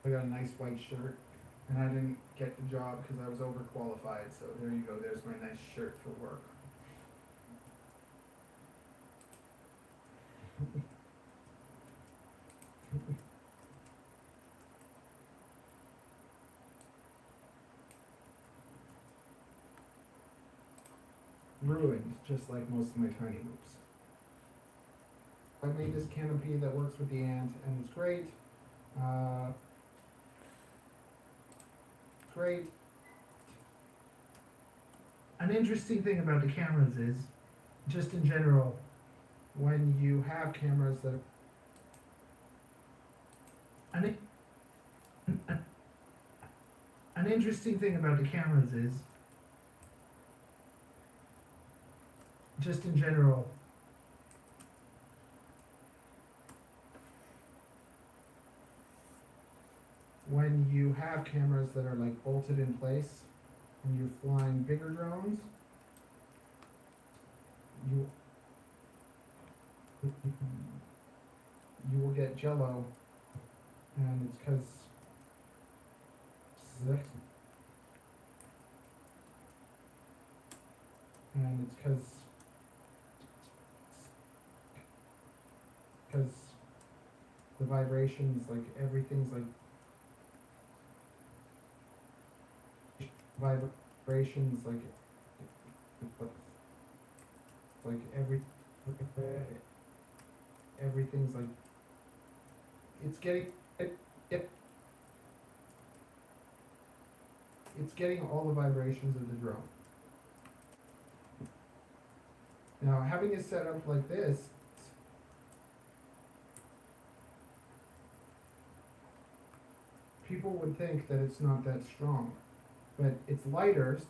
I got a nice white shirt, and I didn't get the job because I was overqualified, so there you go. There's my nice shirt for work. Ruined, just like most of my tiny hoops. I made this canopy that works with the ant, and it's great. Great. An interesting thing about the cameras is, just in general, when you have cameras that an interesting thing about the cameras is, just in general, when you have cameras that are like bolted in place and you're flying bigger drones, you will get jello, and it's because the vibrations, like everything's like vibrations, like everything's like it's getting all the vibrations of the drone. Now, having it set up like this, people would think that it's not that strong, but it's lighter,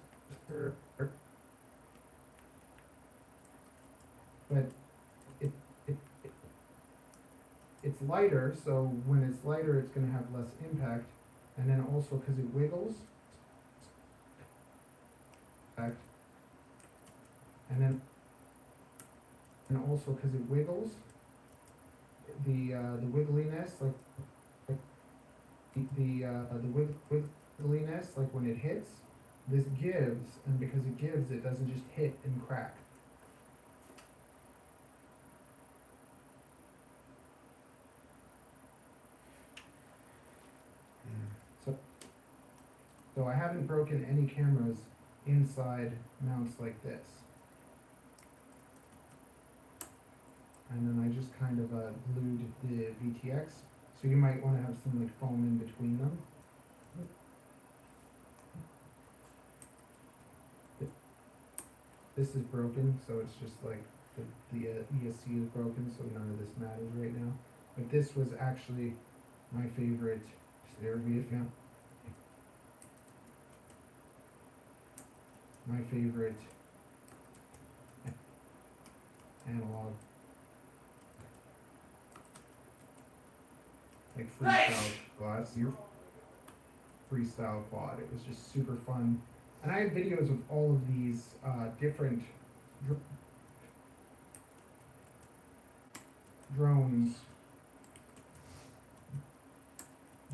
but it's lighter, so when it's lighter, it's gonna have less impact, and then also because it wiggles, and also because it wiggles, the wiggliness, like the wiggliness, like when it hits, this gives, and because it gives, it doesn't just hit and crack. So I haven't broken any cameras inside mounts like this. And then I just kind of glued the VTX. So you might want to have some like foam in between them. This is broken, so it's just like the ESC is broken, so none of this matters right now. But this was actually my favorite my favorite analog, like freestyle quads. Your freestyle quad. It was just super fun, and I have videos of all of these different drones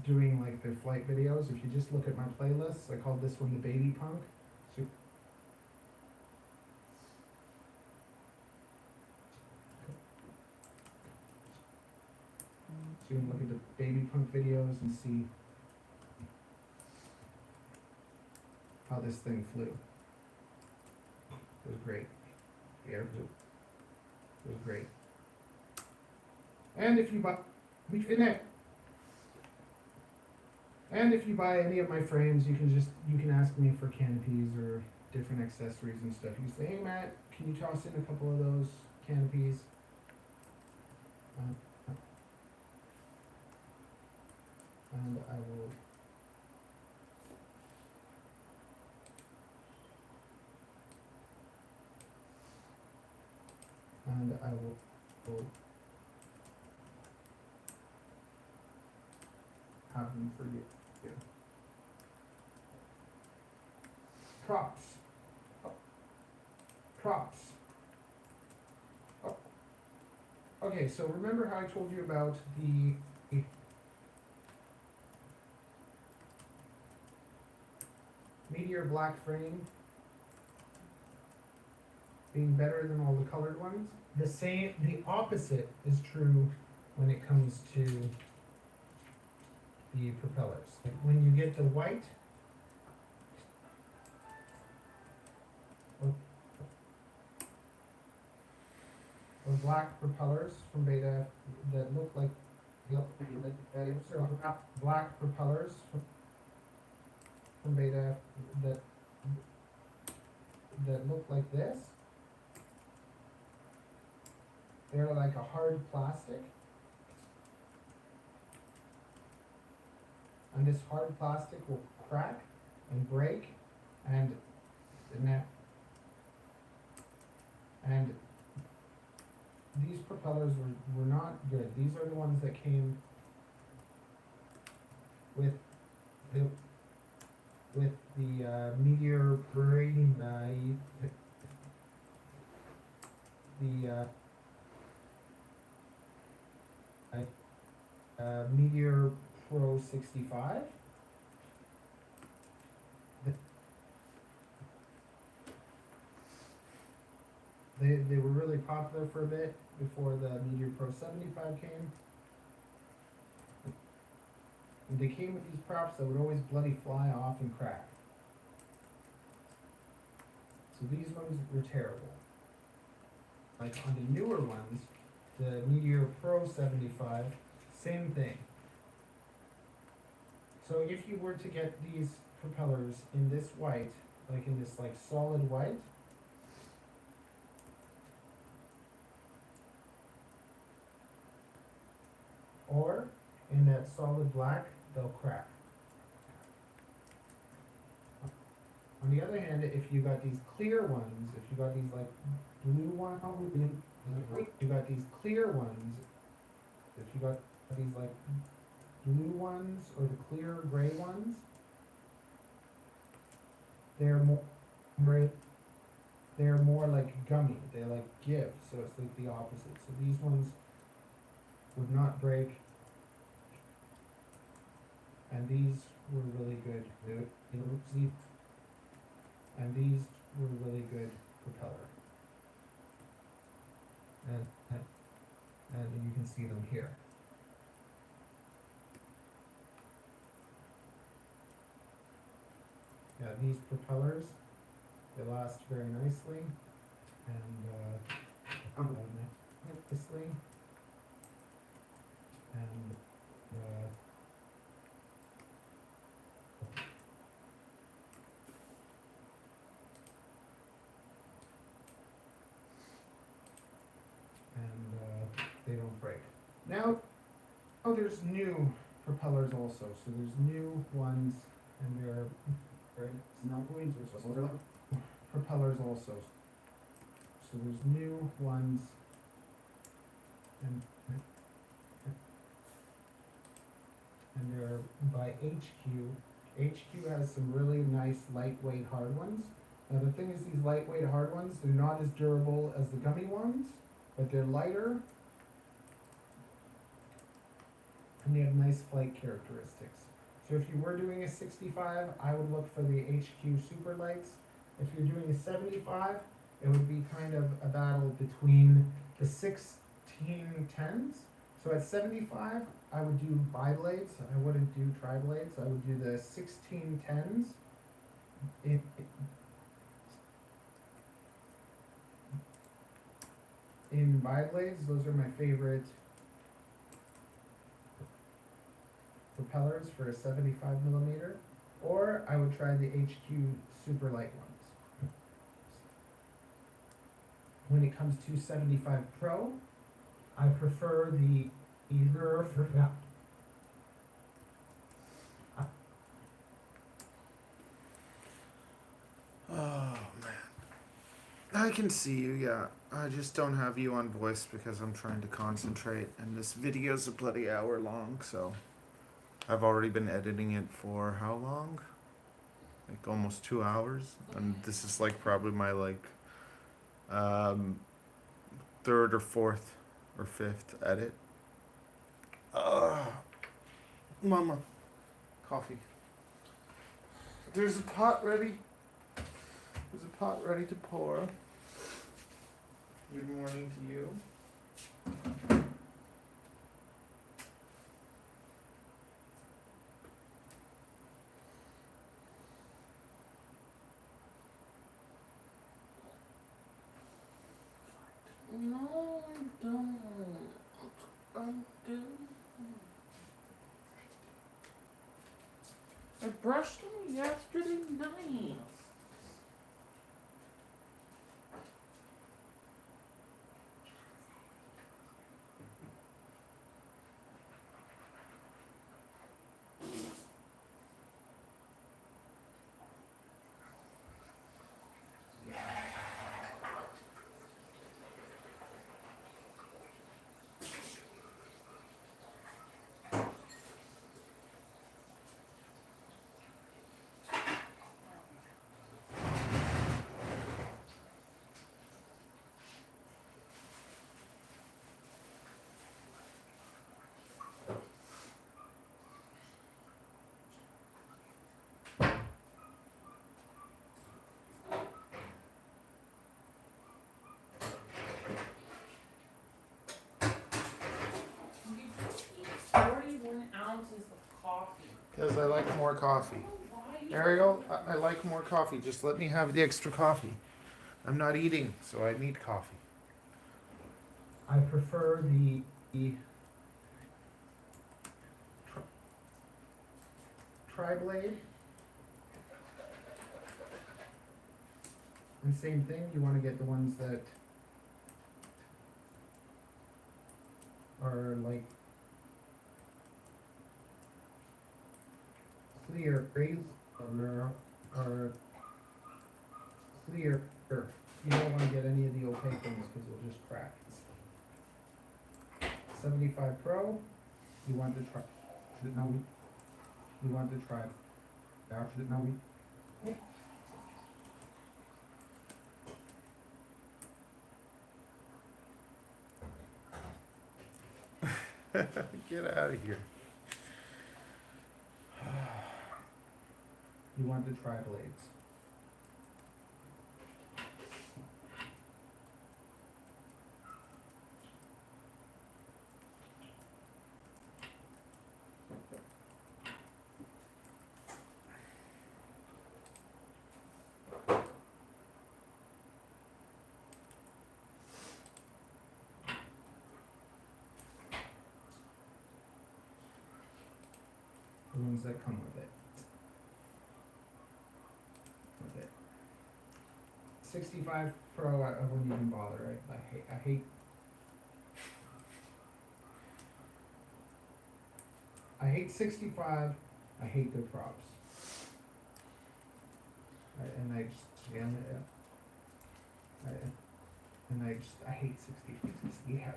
doing like their flight videos. If you just look at my playlists, I called this one the Baby Punk. So you can look at the Baby Punk videos and see how this thing flew. It was great. The air flew. It was great. And if you buy, and if you buy any of my frames, you can ask me for canopies or different accessories and stuff. You say, hey Matt, can you toss in a couple of those canopies? And I will. And I will have them for you. Yeah. Props. Oh. Props. Oh. Okay, so remember how I told you about the Meteor black frame being better than all the colored ones? The opposite is true when it comes to the propellers. Like when you get the white, or black propellers from Beta that look like black propellers from Beta that look like this. They're like a hard plastic. And this hard plastic will crack and break and these propellers were not good. These are the ones that came with the Meteor braiding Meteor Pro 65. They were really popular for a bit before the Meteor Pro 75 came. And they came with these props that would always bloody fly off and crack. So these ones were terrible. Like on the newer ones, the Meteor Pro 75, same thing. So if you were to get these propellers in this white, like in this like solid white, or in that solid black, they'll crack. On the other hand, if you got these clear ones, if you got these like blue ones, you got these clear ones If you got these like blue ones or the clear gray ones, they're more like gummy. They like give, so it's like the opposite. So these ones would not break, and these were really good. And these were really good propeller. And you can see them here. Yeah, these propellers, they last very nicely, and nicely, and they don't break. Now, there's new propellers also. So there's new ones, and they're propellers also. So there's new ones, and they're by HQ. HQ has some really nice lightweight hard ones. Now the thing is, these lightweight hard ones, they're not as durable as the gummy ones, but they're lighter, and they have nice flight characteristics. So if you were doing a 65, I would look for the HQ Super Lights. If you're doing a 75, it would be kind of a battle between the 1610s. So at 75, I would do bi-blades. I wouldn't do tri-blades. I would do the 1610s. In bi-blades, those are my favorite propellers for a 75 millimeter, or I would try the HQ super light ones. When it comes to 75 Pro, I prefer the ELRS for that. Oh man, I can see you. Yeah, I just don't have you on voice because I'm trying to concentrate, and this video's a bloody hour long. So I've already been editing it for how long? Like almost 2 hours, and this is like probably my third or fourth or fifth edit. Mama, coffee. There's a pot ready. There's a pot ready to pour. Good morning to you. No, I don't. I do. I brushed them yesterday night. Because I like more coffee. Ariel, I like more coffee. Just let me have the extra coffee. I'm not eating, so I need coffee. I prefer the tri-blade. And same thing, you want to get the ones that are like clear, or clear. You don't want to get any of the opaque ones because they'll just crack. 75 Pro. You want the tribe. No, you want the tribe. No, Get out of here. you want the tri blades. The ones that come with it. 65 Pro, I wouldn't even bother. I hate 65. I hate their props. And I just I hate 60. Yeah,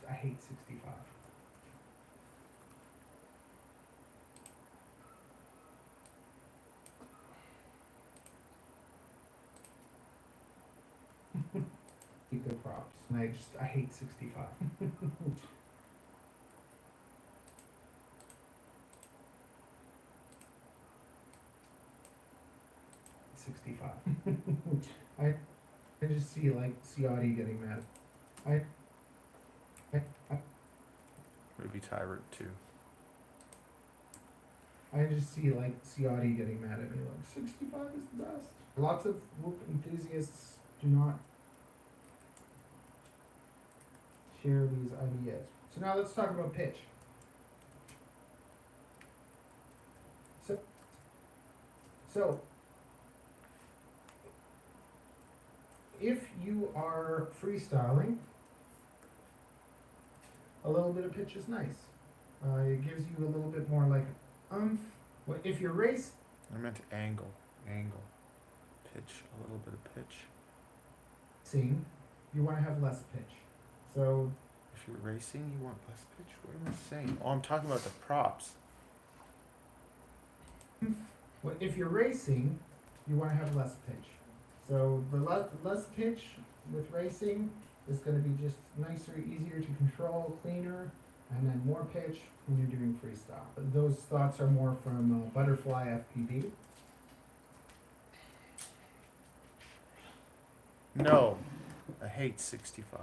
I hate 65. Keep their props. And I hate 65. 65. I just see Audie getting mad. Maybe Tyrant too. I just see Audie getting mad at me. 65 is the best. Lots of Whoop enthusiasts do not share these ideas. So now let's talk about pitch. So if you are freestyling, a little bit of pitch is nice. It gives you a little bit more if you're race. I meant angle, pitch, a little bit of pitch. You want to have less pitch. So if you're racing, you want less pitch. What am I saying? Oh, I'm talking about the props. if you're racing, you want to have less pitch. So the less pitch with racing is going to be just nicer, easier to control, cleaner, and then more pitch when you're doing freestyle. Those thoughts are more from Butterfly FPV. No, I hate 65.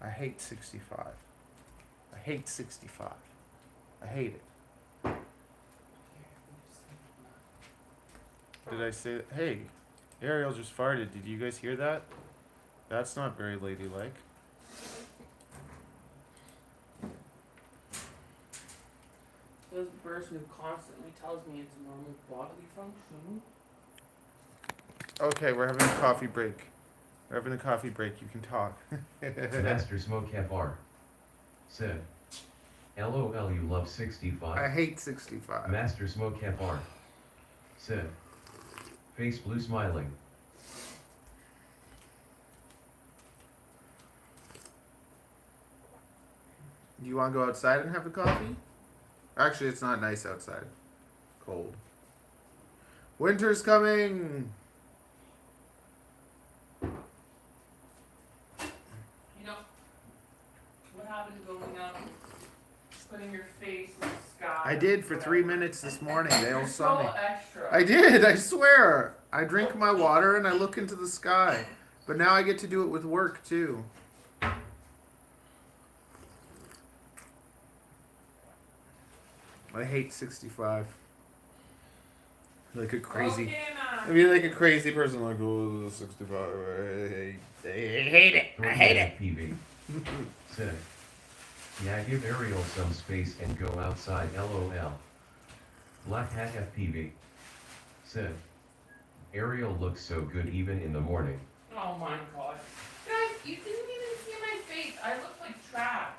I hate 65. I hate 65. I hate it. Did I say that? Hey, Ariel just farted. Did you guys hear that? That's not very ladylike. There's a person who constantly tells me it's a normal bodily function. Okay, we're having a coffee break. We're having a coffee break. You can talk. Master Smoke FR said, LOL, you love 65. I hate 65. Master Smoke FR said, face blue smiling. You want to go outside and have a coffee? Actually, it's not nice outside. Cold. Winter's coming! You know, what happened to going out, putting your face in the sky? I did for 3 minutes this morning. They all You're saw me. so extra. I did, I swear. I drink my water and I look into the sky. But now I get to do it with work too. I hate 65. Like a crazy. Okay, I mean, like a crazy person, like, oh, 65. I hate it. I hate it. FPV said, yeah, give Ariel some space and go outside. LOL. Black Hat FPV said, Ariel looks so good even in the morning. Oh my god. Guys, you didn't even see my face. I look like trash.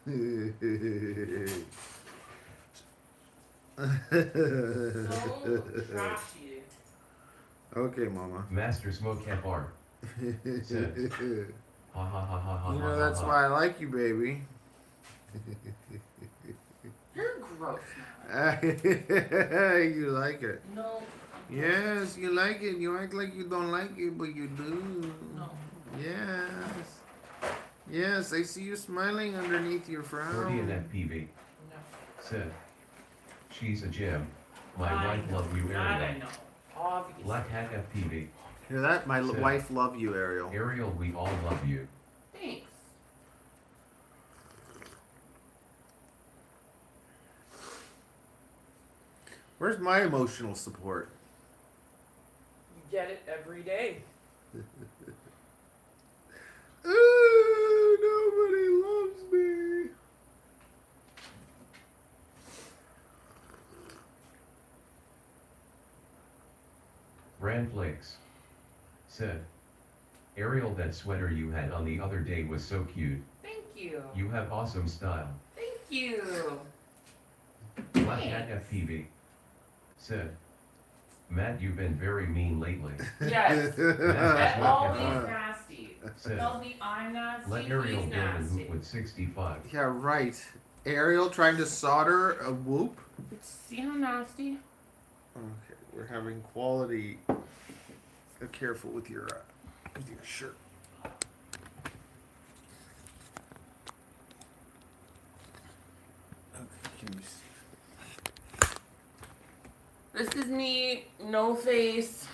So trashy. Okay, Mama. Master Smoke FR. Says. Ha ha ha ha ha. You ha, know ha, that's ha. why I like you, baby. You're gross, man. You like it. No. Yes, you like it. You act like you don't like it, but you do. No. Yes. Yes, I see you smiling underneath your Freudian frown. FPV. No. Said. She's a gem. My I wife know. love you, That I Ariel. know. Obviously. Black Hat FPV. Hear that? My Sid. wife love you, Ariel. Ariel, we all love you. Thanks. Where's my emotional support? You get it every day. Nobody loves me. Brand Flakes. Said. Ariel, that sweater you had on the other day was so cute. Thank you. You have awesome style. Thank you. Black Hat FPV. Said. Matt, you've been very mean lately. Yes. That's always nasty. Said. Tells me I'm nasty. Let Ariel he's go and nasty. hoop with 65. Yeah, right. Ariel trying to solder a whoop. See how nasty? Okay, we're having quality. Careful with your shirt. Okay, can you see? This is me, no face,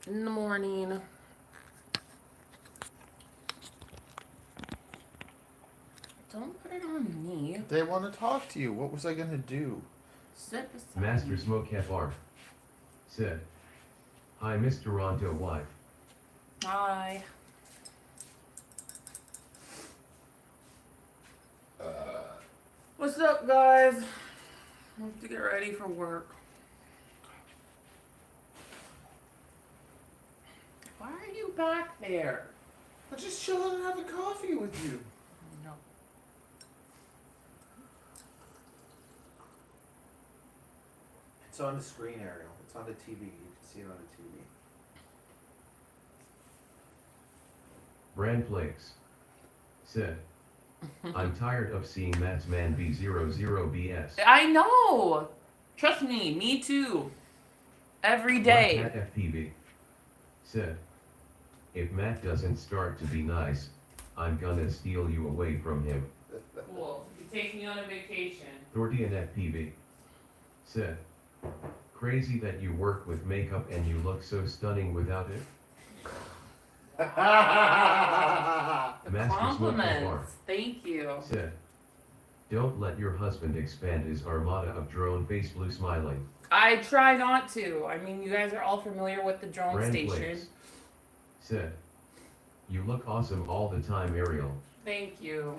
in the morning. Don't put it on me. They want to talk to you. What was I gonna do? Sit beside Master me. Smoke FR. Said. Hi, Miss Toronto wife. Hi. What's up, guys? I have to get ready for work. Why are you back there? I'm just chilling and having coffee with you. No. It's on the screen, Ariel. It's on the TV. You can see it on the TV. Brand Flakes. Said. I'm tired of seeing Matt's man B00BS. I know. Trust me too. Every day. Black Hat FPV. Said. If Matt doesn't start to be nice, I'm gonna steal you away from him. Cool. You take me on a vacation. Thordian FPV. Said. Crazy that you work with makeup and you look so stunning without it. The Master Smoke compliments. Thank you. Said. Don't let your husband expand his armada of drone face blue smiling. I try not to. I mean, you guys are all familiar with the drone Brand station. Flakes. Said. You look awesome all the time, Ariel. Thank you.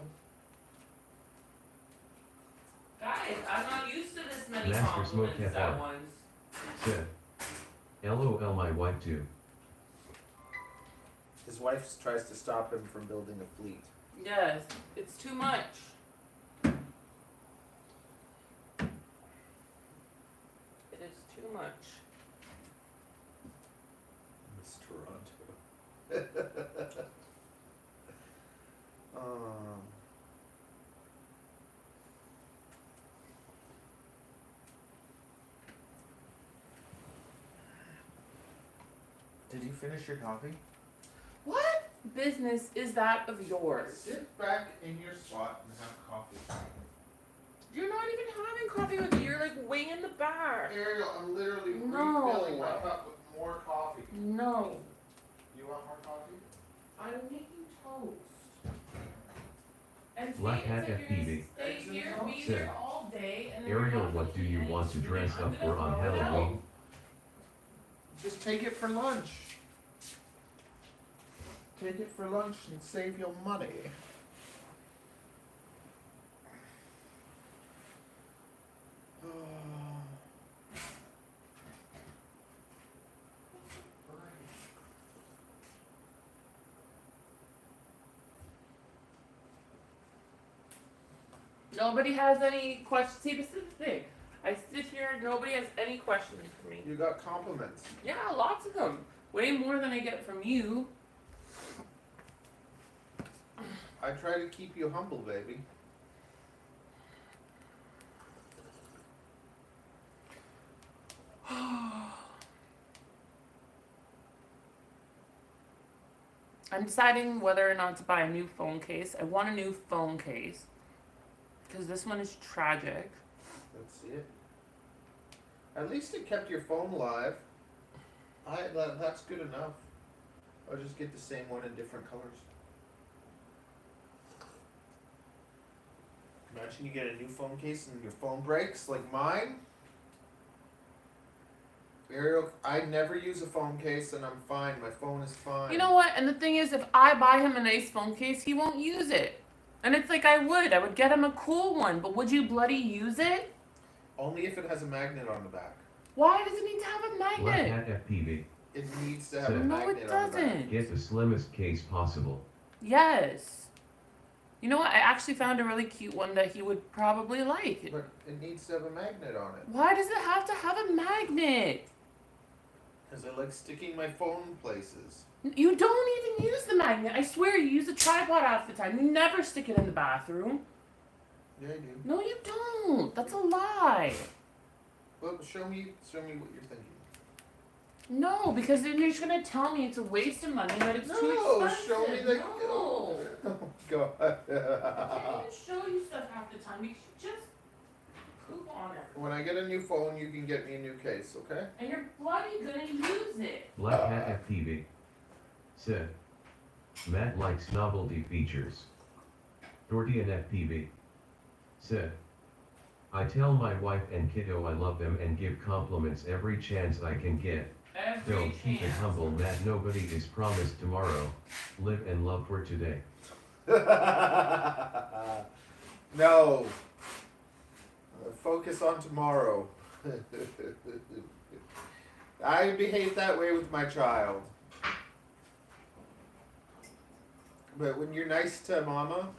Guys, I'm not used to this many Master Smoke compliments FR. at once. Said. LOL, my wife too. His wife tries to stop him from building a fleet. Yes, it's too much. It is too much. Miss Toronto. Did you finish your coffee? What business is that of yours? Sit back in your spot and have coffee. You're not even having coffee with me. You're like way in the back. Ariel, I'm literally No. refilling my cup with more coffee. No. You want more coffee? I'm making toast. And Black saying Hat that you're FPV. gonna stay here, be Said. here all day, and then you're Ariel, not what do making you any want to food, dress I'm up gonna for on throw it out. Halloween? Just take it for lunch. Take it for lunch and save your money. Nobody has any questions. See, this is the thing. I sit here, nobody has any questions for me. You got compliments. Yeah, lots of them. Way more than I get from you. I try to keep you humble, baby. I'm deciding whether or not to buy a new phone case. I want a new phone case. Because this one is tragic. That's it. At least it kept your phone live. That's good enough. I'll just get the same one in different colors. Imagine you get a new phone case and your phone breaks like mine. Ariel, I never use a phone case and I'm fine. My phone is fine. You know what? And the thing is, if I buy him a nice phone case, he won't use it. And it's like I would get him a cool one, but would you bloody use it? Only if it has a magnet on the back. Why does it need to have a Black magnet? Hat FPV. It needs to have a No, it magnet on the back. doesn't. Get the slimmest case possible. Yes. You know what? I actually found a really cute one that he would probably like. But it needs to have a magnet on it. Why does it have to have a magnet? Because I like sticking my phone places. You don't even use the magnet. I swear you use a tripod half the time. You never stick it in the bathroom. Yeah, I do. No, you don't. That's a lie. Well, show me what you're thinking. No, because then you're just gonna tell me it's a waste of money, that it's too No, expensive. show me the. No. Oh God. I can't even show you stuff half the time because you just poop on it. When I get a new phone, you can get me a new case, okay? And you're bloody gonna use it. Black Hat FPV. Said. Matt likes novelty features. Dortian FPV. Said. I tell my wife and kiddo I love them and give compliments every chance I can get. Every Don't keep it chance. humble, Matt. Nobody is promised tomorrow. Live and love for today. No. Focus on tomorrow. I behave that way with my child. But when you're nice to mama,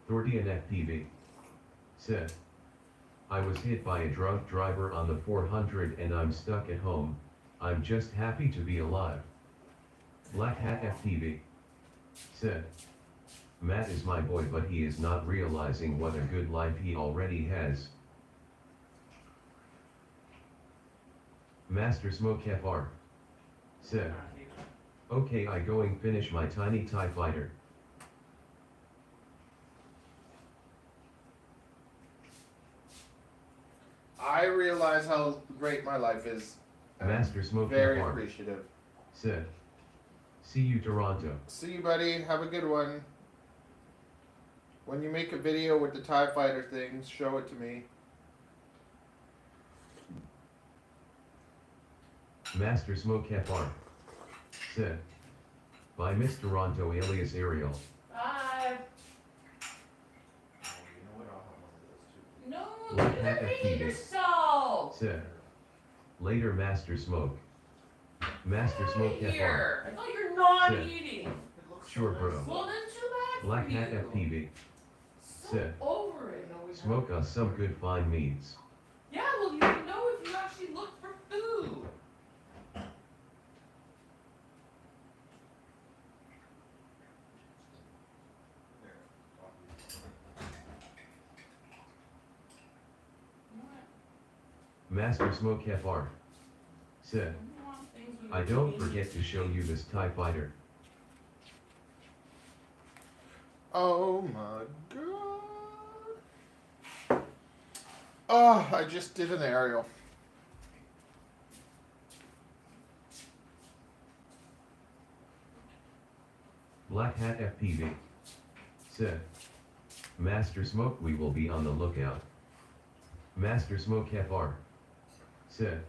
Dortian FPV. Said. I was hit by a drunk driver on the 400 and I'm stuck at home. I'm just happy to be alive. Black Hat FPV. Said. Matt is my boy, but he is not realizing what a good life he already has. Master Smoke FR. Said. Okay, I going finish my tiny TIE fighter. I realize how great my life is. I'm Master Smoke very FR. appreciative. Said. See you, Toronto. See you, buddy. Have a good one. When you make a video with the TIE Fighter things, show it to me. Master Smoke FR. Said. By Miss Toronto alias Ariel. Bye. No, Black you Hat repeat FPV. yourself. Said. Later, Master Smoke. Master Get Smoke outta FR. here. I thought you're not Sit. eating. Sure, bro. Well, then too bad Black for Hat you. FPV. So Sit. over it. Smoke us some good fine meats. Yeah, well, you would know if you actually looked for food. Master Smoke FR. Said. I don't forget to show you this TIE fighter. Oh my god. Oh, I just did an aerial. Black Hat FPV. Said. Master Smoke, we will be on the lookout. Master Smoke FR. Said.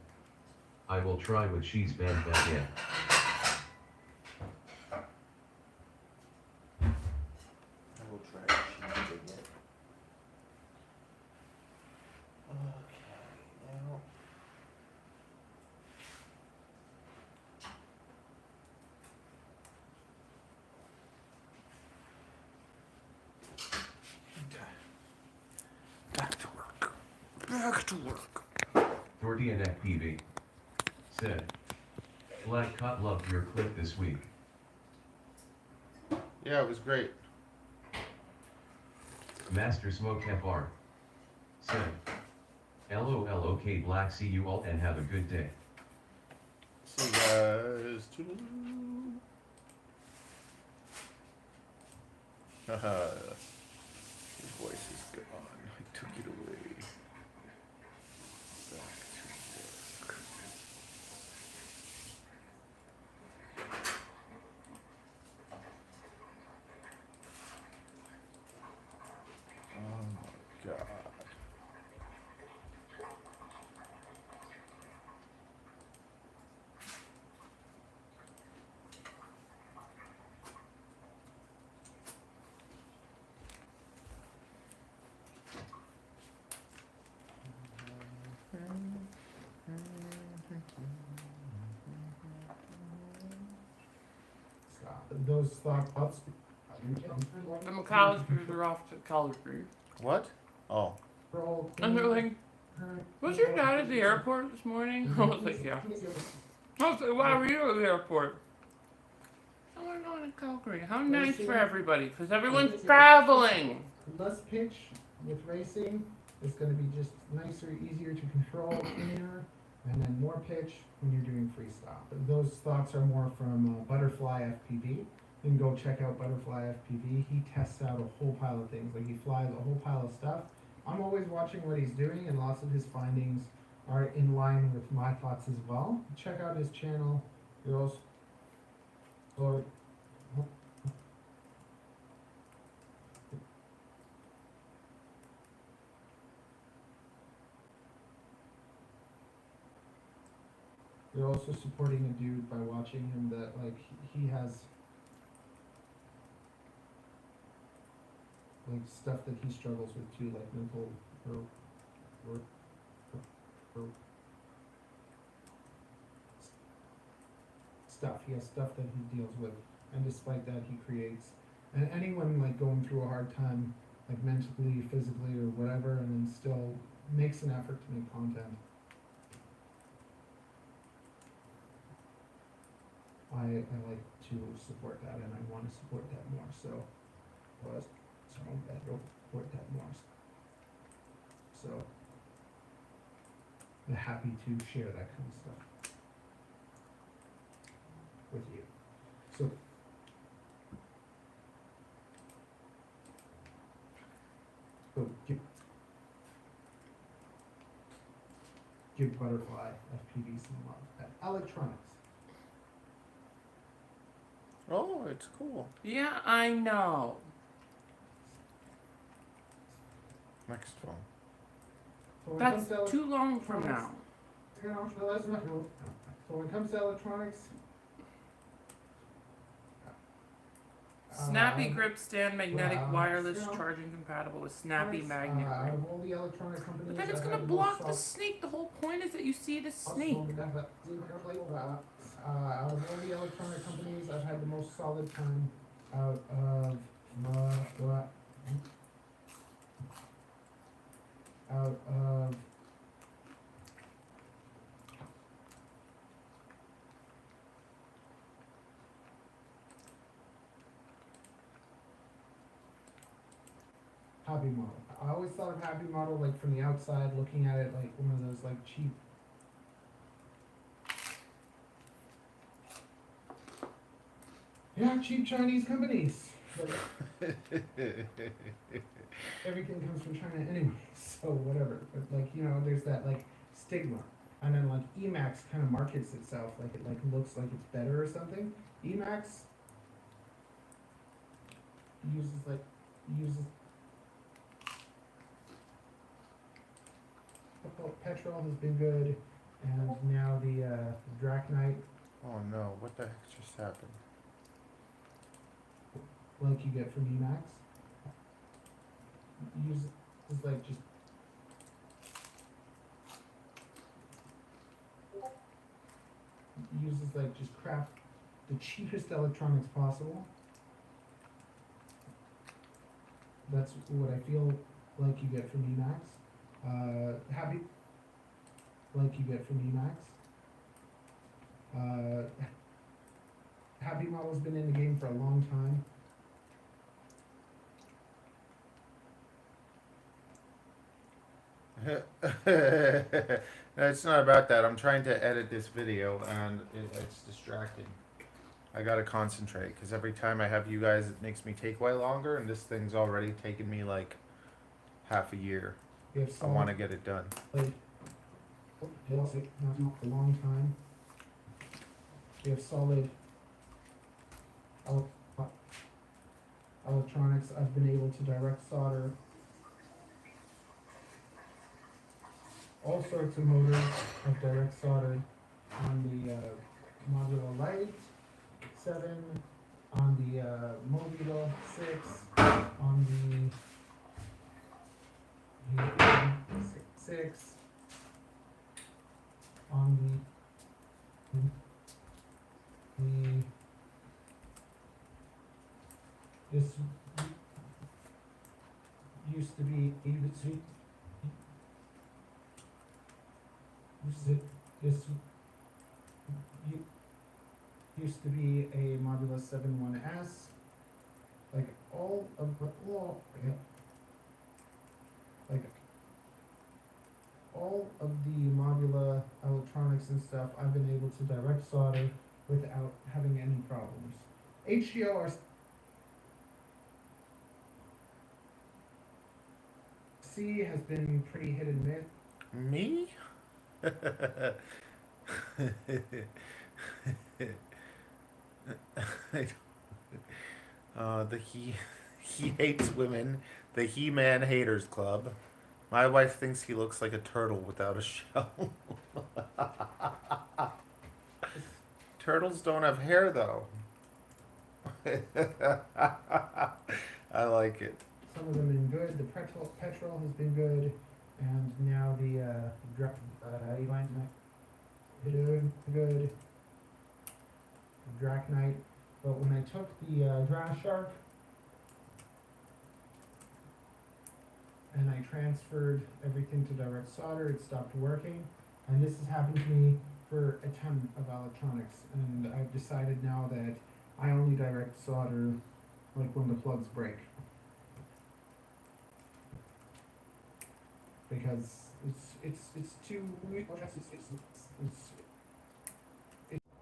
I will try what she's banned back in. I will try to cheat again. Okay, now. Okay. Back to work. Back to work. Tortian FPV. Said. Black Cot loved your clip this week. Yeah, it was great. Master Smoke FR. Said. LOL, okay, Black, see you all and have a good day. See you guys. Toodaloo. Haha. Your voice is gone. I took it away. Back to work. Oh my god. Stop. Those thoughts. The McAllisters are off to college grade. What? Oh. And they're like, was your dad at the airport this morning? I was like, yeah. I was like, why were you at the airport? Oh, we're going to Calgary. How nice for everybody, because everyone's traveling. Less pitch with racing is going to be just nicer, easier to control, cleaner, and then more pitch when you're doing freestyle. But those thoughts are more from Butterfly FPV. You can go check out Butterfly FPV. He tests out a whole pile of things. Like he flies a whole pile of stuff. I'm always watching what he's doing, and lots of his findings are in line with my thoughts as well. Check out his channel. You're also, or you're also supporting a dude by watching him that like he has like stuff that he struggles with too, like mental or stuff. He has stuff that he deals with, and despite that, he creates. And anyone like going through a hard time, like mentally, physically, or whatever, and then still makes an effort to make content. I like to support that, and I want to support that more. So I don't support that more. So I'm happy to share that kind of stuff with you. So give Butterfly FPV some love. Electronics. Oh, it's cool. Yeah, I know. Next one. So when it That's comes to too long from now. You know, so that's not cool. So when it comes to electronics, Snappy grip stand, magnetic, wireless, you know, charging compatible with snappy electronics, magnet out grip. of all the electronic companies, But then it's I've gonna had block the most snake. The whole point is that you see the snake. out of all the electronic companies, I've had the most solid time out of Happy Model. I always thought of Happy Model like from the outside, looking at it like one of those like cheap. Yeah, cheap Chinese companies. But everything comes from China anyway, so whatever. But like, you know, there's that like stigma. And then like Emacs kind of markets itself like it like looks like it's better or something. Emacs uses petrol has been good, and now the Drachnite, Oh no, what the heck just happened? like you get from Emacs, uses like just craft the cheapest electronics possible. That's what I feel like you get from Emacs. Happy like you get from Emacs. Happy Model's been in the game for a long time. It's not about that. I'm trying to edit this video and it's distracting. I gotta concentrate because every time I have you guys, it makes me take way longer, and this thing's already taken me like half a year. We have I want to get it done. not a long time. We have solid electronics. I've been able to direct solder all sorts of motors. I've direct soldered on the modular light 7, on the Mobile 6, on the 6, on the this used to be used to be a Modulus 7.1S. Like all of the Modula electronics and stuff, I've been able to direct solder without having any problems. HDLRC has been pretty hit and miss. Me? He hates women. The He-Man Haters Club. My wife thinks he looks like a turtle without a shell. Turtles don't have hair though. I like it. Some of them have been good. The petrol has been good, and now the good Drachnite. But when I took the Draft Shark and I transferred everything to direct solder, it stopped working. And this has happened to me for a ton of electronics. And I've decided now that I only direct solder like when the plugs break. Because it's too it's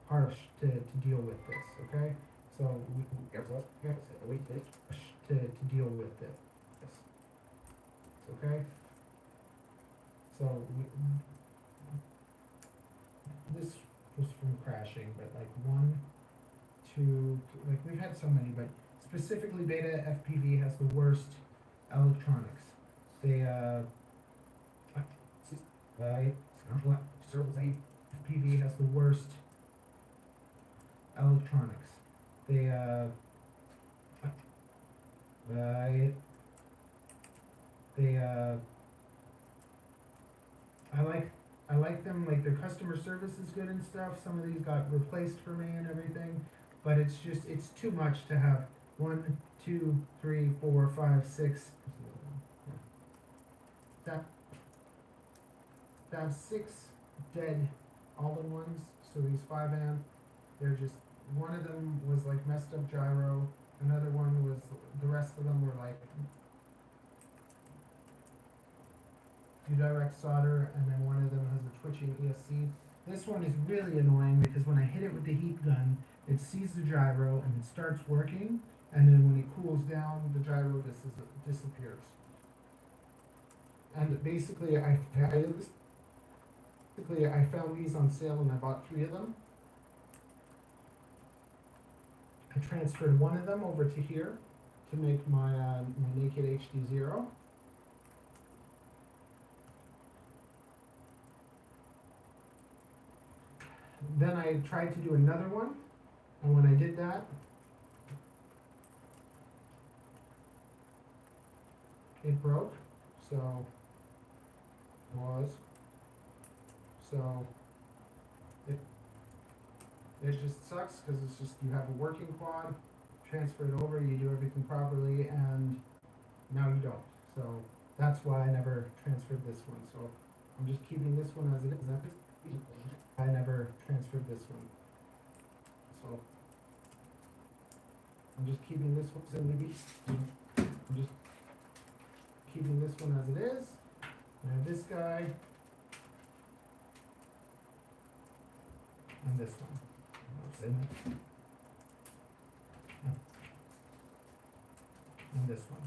harsh to deal with this, okay? So we to deal with this, okay? So this was from crashing, but like 1, 2, like we've had so many, but specifically Beta FPV has the worst electronics. They FPV has the worst electronics. They I like them, like their customer service is good and stuff. Some of these got replaced for me and everything, but it's too much to have 1, 2, 3, 4, 5, 6. That's 6 dead all-in-ones. So these 5 amp, they're just, one of them was like messed up gyro, another one was, the rest of them were like, you direct solder, and then one of them has a twitching ESC. This one is really annoying because when I hit it with the heat gun, it sees the gyro and it starts working, and then when it cools down, the gyro disappears. And basically, I found these on sale and I bought 3 of them. I transferred one of them over to here to make my my naked HD 0. Then I tried to do another one, and when I did that, it broke. So it just sucks because it's just you have a working quad, transfer it over, you do everything properly, and now you don't. So that's why I never transferred this one. So I'm just keeping this one as it is. I never transferred this one. So I'm just keeping this one. I'm just keeping this one as it is. And this guy. And this one. And this one.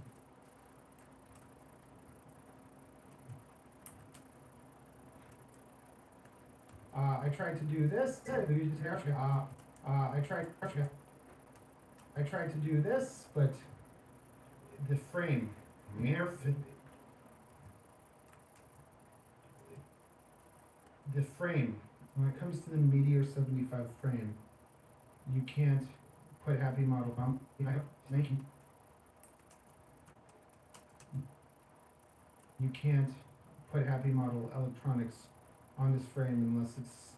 I tried to do this. I tried to do this, but the frame. The frame. When it comes to the Meteor 75 frame, you can't put happy model on. You can't put happy model electronics on this frame unless it's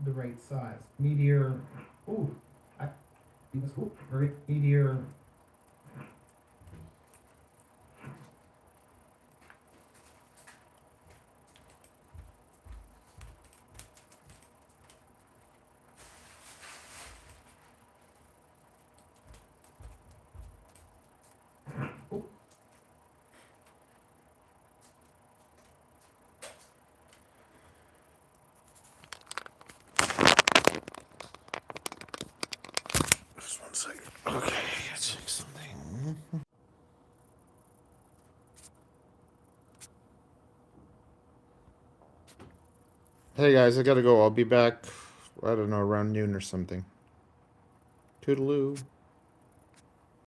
the right size. Meteor. Ooh. Meteor. Just 1 second. Okay, let's check something. Hey guys, I gotta go. I'll be back, I don't know, around noon or something. Toodaloo.